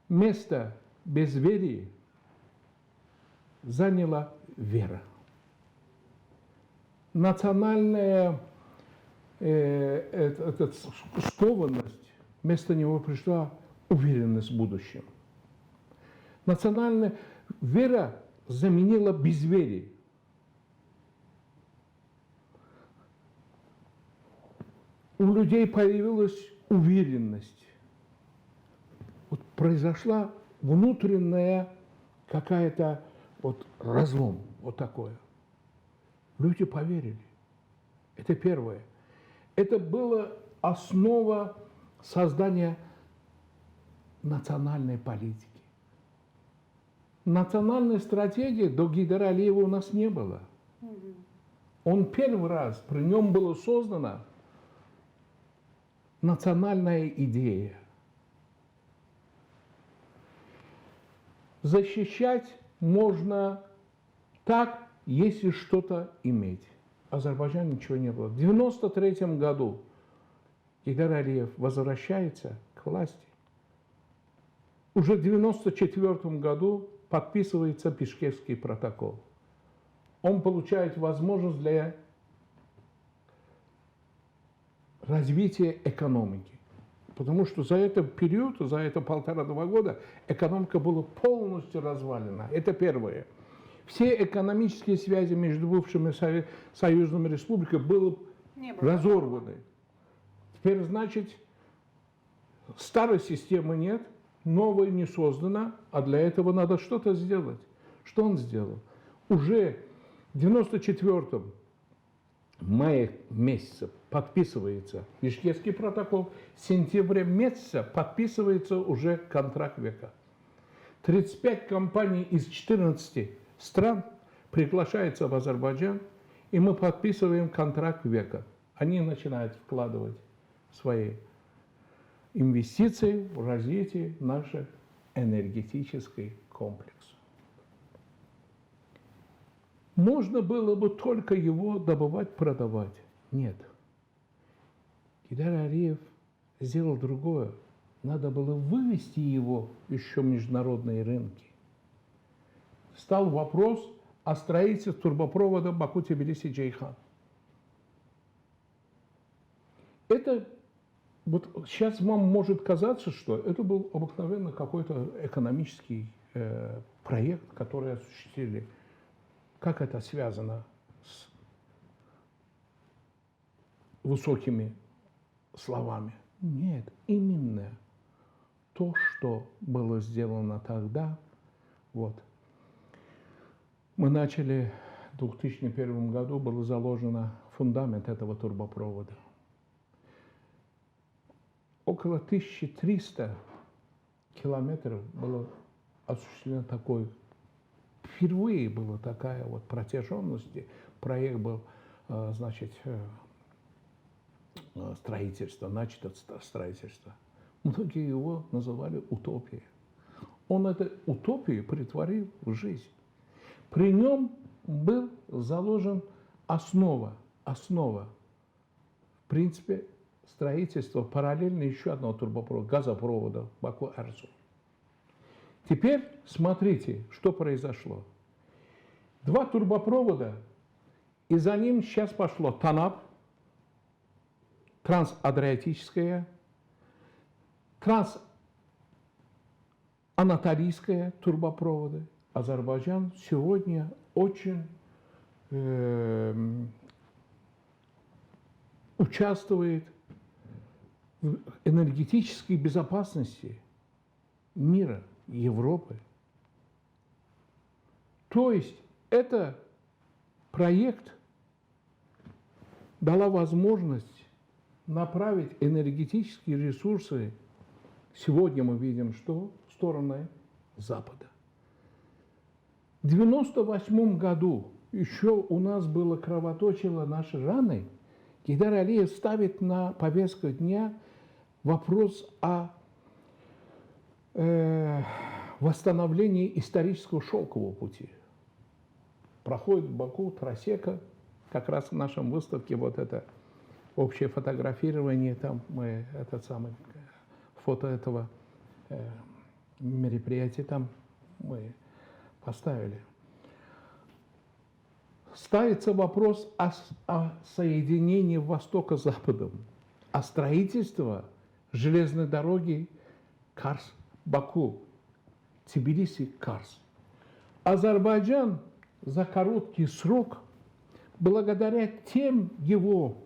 Место безверия заняла вера. Национальная скованность Вместо него пришла уверенность в будущем. Национальная вера заменила безверие. У людей появилась уверенность. Вот произошла внутренняя какая-то вот разлом, вот такое. Люди поверили. Это первое. Это была основа создания национальной политики. Национальной стратегии до Гейдара Алиева у нас не было. Он первый раз, при нем была создана национальная идея. Защищать можно так, если что-то иметь. Азербайджан ничего не было. В 1993 году Гейдар Алиев возвращается к власти. Уже в 1994 году подписывается Бишкекский протокол. Он получает возможность для развития экономики. Потому что за этот период, за это 1,5-2 года, экономика была полностью развалена. Это первое. Все экономические связи между бывшими союзными республиками были разорваны. Теперь, значит, старой системы нет, новой не создана, а для этого надо что-то сделать. Что он сделал? Уже в 1994 мая месяца подписывается Бишкекский протокол, в сентябре месяца подписывается уже контракт века. 35 компаний из 14 стран приглашаются в Азербайджан, и мы подписываем контракт века. Они начинают вкладывать свои инвестиции в развитие нашего энергетического комплекса. Можно было бы только его добывать, продавать. Нет. Гейдар Алиев сделал другое. Надо было вывести его еще в международные рынки. Стал вопрос о строительстве турбопровода Баку-Тбилиси-Джейхан. Это вот сейчас вам может казаться, что это был обыкновенно какой-то экономический проект, который осуществили. Как это связано с высокими словами? Нет, именно то, что было сделано тогда, вот. Мы начали в 2001 году, был заложен фундамент этого турбопровода. Около 1300 километров было осуществлено такой. Впервые была такая вот протяженность. Проект был, значит, строительство, начато строительство. Многие его называли утопией. Он эту утопию притворил в жизнь. При нем был заложен основа, в принципе, строительства параллельно еще одного турбопровода, газопровода Баку-Эрзу. Теперь смотрите, что произошло. 2 турбопровода, и за ним сейчас пошло ТАНАП, трансадриатическая, трансанатолийская турбопроводы. Азербайджан сегодня очень участвует в энергетической безопасности мира, Европы. То есть это проект дала возможность направить энергетические ресурсы. Сегодня мы видим, что в сторону Запада. В 1998 году еще у нас было кровоточило наши раны. Гейдар Алиев ставит на повестку дня вопрос о восстановлении исторического шелкового пути. Проходит в Баку, Трасека, как раз в нашем выставке вот это общее фотографирование, там мы фото этого мероприятия там мы поставили. Ставится вопрос о соединении Востока с Западом, о строительстве железной дороги Карс-Баку, Тбилиси-Карс. Азербайджан за короткий срок, благодаря тем его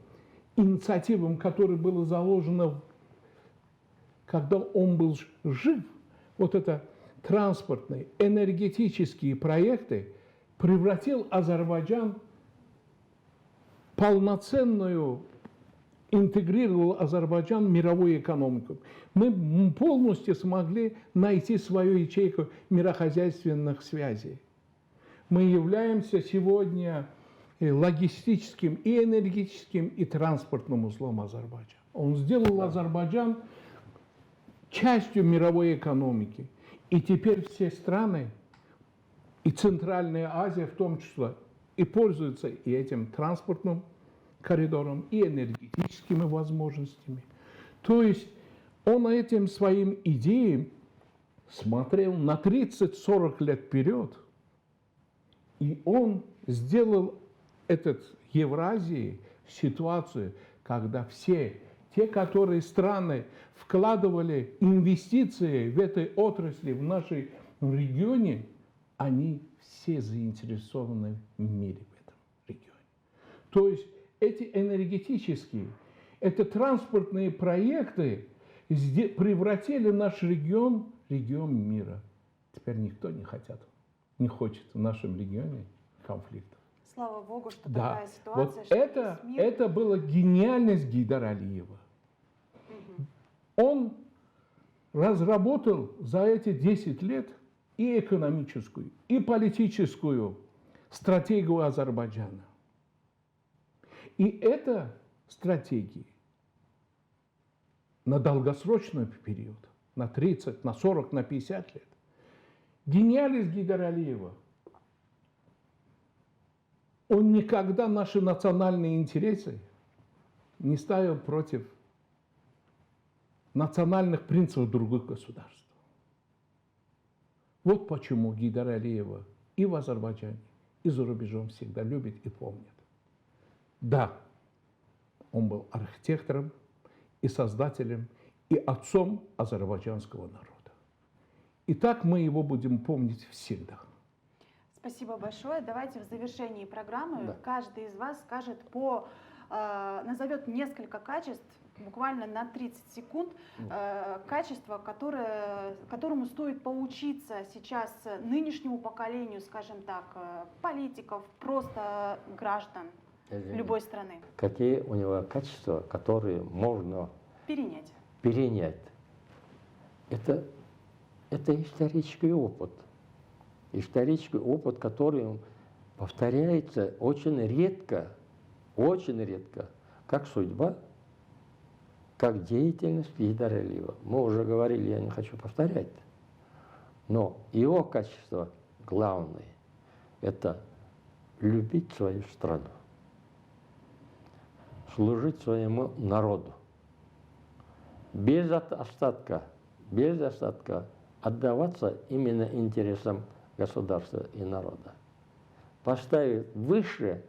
инициативам, которые были заложены, когда он был жив, вот это транспортные, энергетические проекты, превратил Азербайджан в полноценную, интегрировал Азербайджан в мировую экономику. Мы полностью смогли найти свою ячейку мирохозяйственных связей. Мы являемся сегодня логистическим, и энергетическим, и транспортным узлом Азербайджана. Он сделал Азербайджан частью мировой экономики. И теперь все страны, и Центральная Азия в том числе, и пользуются и этим транспортным коридором, и энергетическими возможностями. То есть он этим своим идеям смотрел на 30-40 лет вперед, и он сделал этот Евразии ситуацию, когда все те, которые страны вкладывали инвестиции в этой отрасли, в нашей регионе, они все заинтересованы в мире в этом регионе. То есть эти энергетические, это транспортные проекты превратили наш регион в регион мира. Теперь никто не хочет в нашем регионе конфликтов. Слава Богу, что Да, такая ситуация, вот что это, весь мир... это была гениальность Гейдара Алиева. Он разработал за эти 10 лет и экономическую, и политическую стратегию Азербайджана. И эта стратегия на долгосрочный период, на 30, на 40, на 50 лет. Гениальность Гейдара Алиева. Он никогда наши национальные интересы не ставил против национальных принципов других государств. Вот почему Гейдара Алиева и в Азербайджане, и за рубежом всегда любят и помнят. Да, он был архитектором и создателем, и отцом азербайджанского народа. И так мы его будем помнить всегда. Спасибо большое. Давайте в завершении программы каждый из вас скажет назовет несколько качеств, буквально на 30 секунд, качества, которому стоит поучиться сейчас нынешнему поколению, скажем так, политиков, просто граждан любой страны. Какие у него качества, которые можно перенять? Это исторический опыт. Исторический опыт, который повторяется очень редко, как судьба, как деятельность Гейдара Алиева. Мы уже говорили, я не хочу повторять. Но его качество главное – это любить свою страну, служить своему народу, без остатка отдаваться именно интересам государства и народа. Поставить выше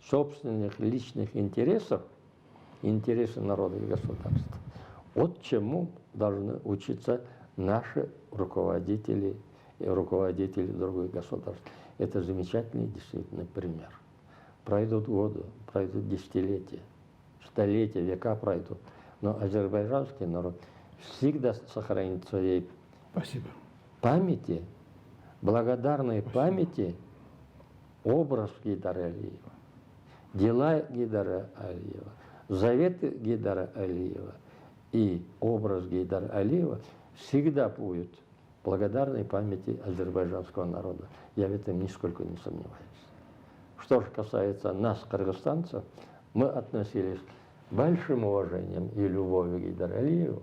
собственных личных интересов интересы народа и государства. Вот чему должны учиться наши руководители и руководители других государств. Это замечательный действительно пример. Пройдут годы, пройдут десятилетия, столетия, века пройдут. Но азербайджанский народ всегда сохранит в своей памяти, благодарной памяти, образ Гейдара Алиева, дела Гейдара Алиева, заветы Гейдара Алиева и образ Гейдара Алиева всегда будет благодарной памяти азербайджанского народа. Я в этом нисколько не сомневаюсь. Что же касается нас, кыргызстанцев, мы относились с большим уважением и любовью к Гейдару Алиеву,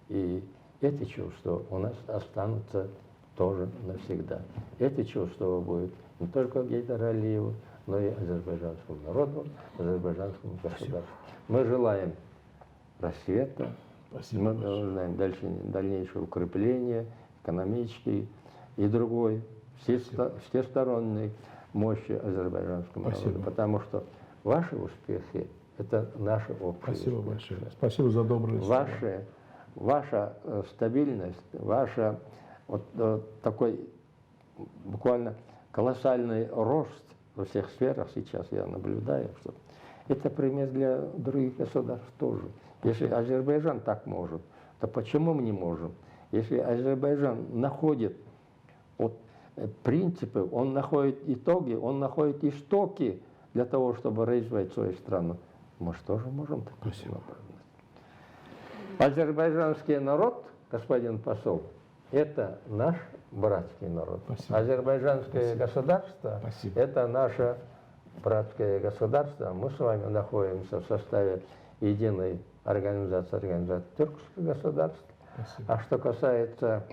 и эти чувства у нас останутся тоже навсегда. Эти чувства будут не только к Гейдару Алиеву, но и азербайджанскому народу, азербайджанскому государству. Мы желаем рассвета, мы желаем дальнейшего укрепления экономической и другой, всесторонней мощи азербайджанскому народу. Потому что ваши успехи – это наши общие Спасибо успехи. большое. Спасибо за добрые слова. Ваши ваша стабильность, ваша такой буквально колоссальный рост во всех сферах сейчас я наблюдаю, что это пример для других государств тоже. Если Азербайджан так может, то почему мы не можем? Если Азербайджан находит принципы, он находит итоги, он находит истоки для того, чтобы развивать свою страну, мы же тоже можем так направить. Азербайджанский народ, господин посол, это наш братский народ. Спасибо. Азербайджанское государство Спасибо. это наше братское государство. Мы с вами находимся в составе единой организации тюркских государств. Спасибо. А что касается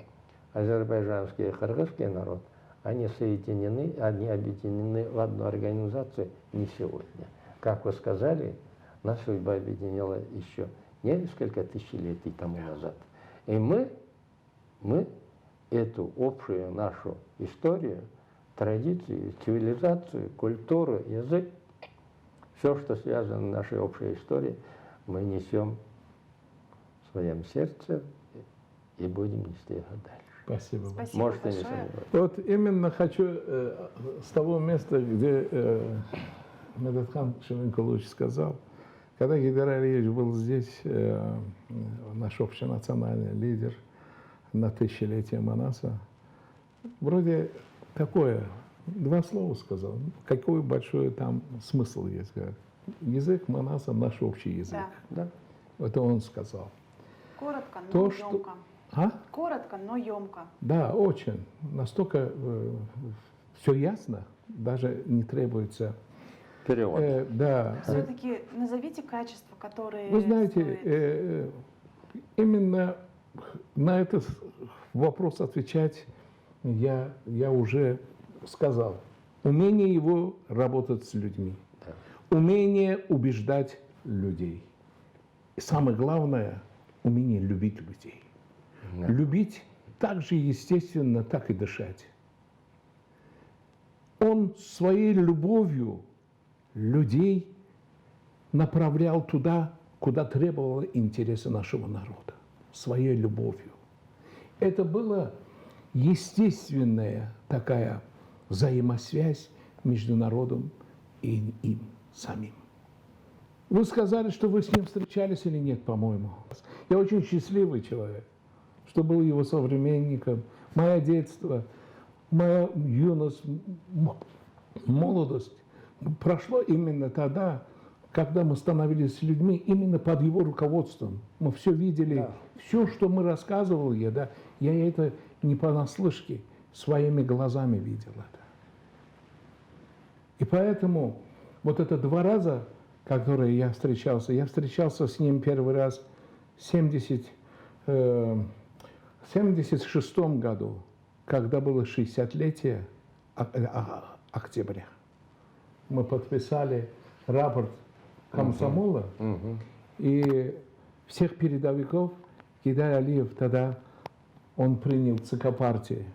азербайджанский и кыргызский народ, они соединены, они объединены в одну организацию не сегодня. Как вы сказали, нас судьба объединила еще несколько тысячелетий тому назад. И мы эту общую нашу историю, традиции, цивилизацию, культуру, язык, все, что связано с нашей общей историей, мы несем в своем сердце и будем нести его дальше. Спасибо. Спасибо Можете не большое. сомневаться. Вот именно хочу с того места, где Медетхан Шевенкулович сказал, когда Гейдар Алиевич был здесь, наш общенациональный лидер на тысячелетие Манаса, вроде такое, два слова сказал, какой большой там смысл есть. Говорит. Язык Манаса наш общий язык. Да. Да? Это он сказал. Коротко, но То, что- емко. А? Коротко, но емко. Да, очень. Настолько все ясно, даже не требуется. Перевод. Да. Все-таки назовите качества, которые... Вы знаете, стоит. именно на этот вопрос отвечать я уже сказал. Умение его работать с людьми. Умение убеждать людей. И самое главное, умение любить людей. Да. Любить так же естественно, так и дышать. Он своей любовью людей направлял туда, куда требовало интереса нашего народа. Своей любовью. Это была естественная такая взаимосвязь между народом и им самим. Вы сказали, что вы с ним встречались или нет, по-моему. Я очень счастливый человек, что был его современником. Мое детство, моя юность, молодость прошло именно тогда, когда мы становились людьми, именно под его руководством. Мы все видели, Да. все, что мы рассказывали, я это не понаслышке, своими глазами видел это. И поэтому вот это 2 раза, которые я встречался с ним первый раз в 76 году, когда было 60-летие октября. Мы подписали рапорт комсомола, и всех передовиков Гейдар Алиев тогда он принял ЦК партии.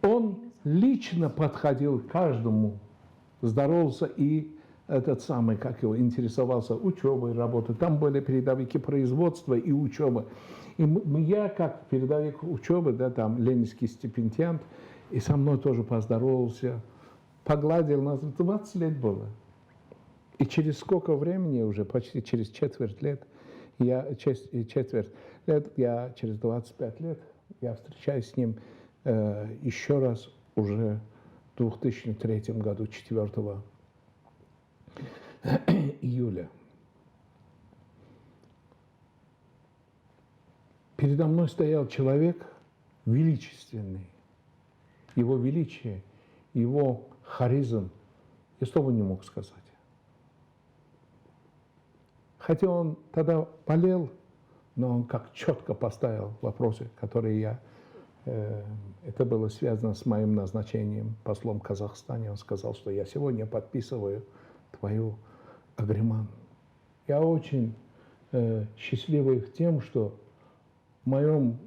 Он лично подходил к каждому, здоровался и интересовался учебой, работой. Там были передовики производства и учебы. И я, как передовик учебы, там ленинский стипендиант, и со мной тоже поздоровался, погладил нас. 20 лет было. И через сколько времени уже, почти через четверть лет, через 25 лет, я встречаюсь с ним еще раз уже в 2003 году, 4 июля. Передо мной стоял человек величественный. Его величие, его харизм, я слова не мог сказать. Хотя он тогда болел, но он как четко поставил вопросы, которые это было связано с моим назначением послом в Казахстане. Он сказал, что я сегодня подписываю твою агриман. Я очень счастливый тем, что в моем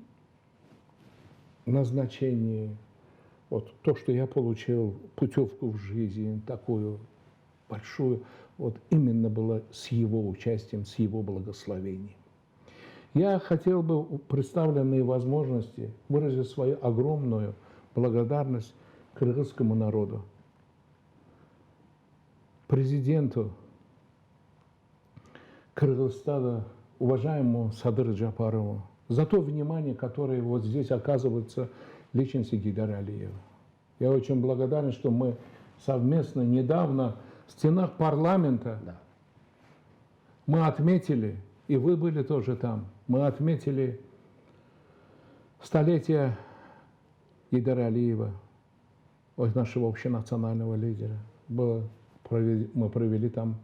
назначении, вот то, что я получил путевку в жизнь, такую большую, вот именно было с его участием, с его благословением. Я хотел бы представленные возможности выразить свою огромную благодарность кыргызскому народу, президенту Кыргызстана, уважаемому Садыру Джапарову, за то внимание, которое вот здесь оказывается личности Гейдара Алиева. Я очень благодарен, что мы совместно недавно в стенах парламента мы отметили, и вы были тоже там, мы отметили столетие Гейдара Алиева, нашего общенационального лидера. Мы провели там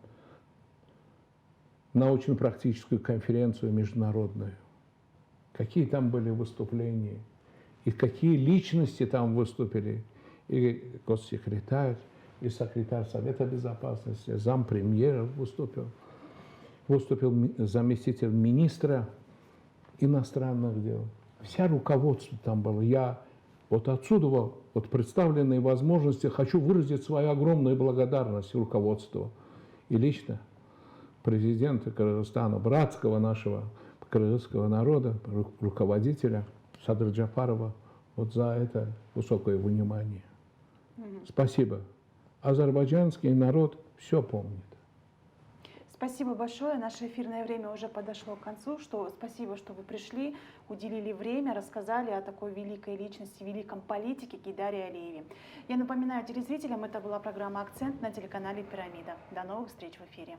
научно-практическую конференцию международную. Какие там были выступления, и какие личности там выступили. И госсекретарь, и секретарь Совета Безопасности, зампремьера выступил заместитель министра иностранных дел. Вся руководство там было. Я вот отсюда, вот представленные возможности, хочу выразить свою огромную благодарность руководству и лично президента Кыргызстана, братского нашего кыргызского народа, руководителя Садыра Джапарова, вот за это высокое внимание. Спасибо. Азербайджанский народ все помнит. Спасибо большое. Наше эфирное время уже подошло к концу. Спасибо, что вы пришли, уделили время, рассказали о такой великой личности, великом политике Гейдаре Алиеве. Я напоминаю телезрителям, это была программа «Акцент» на телеканале «Пирамида». До новых встреч в эфире.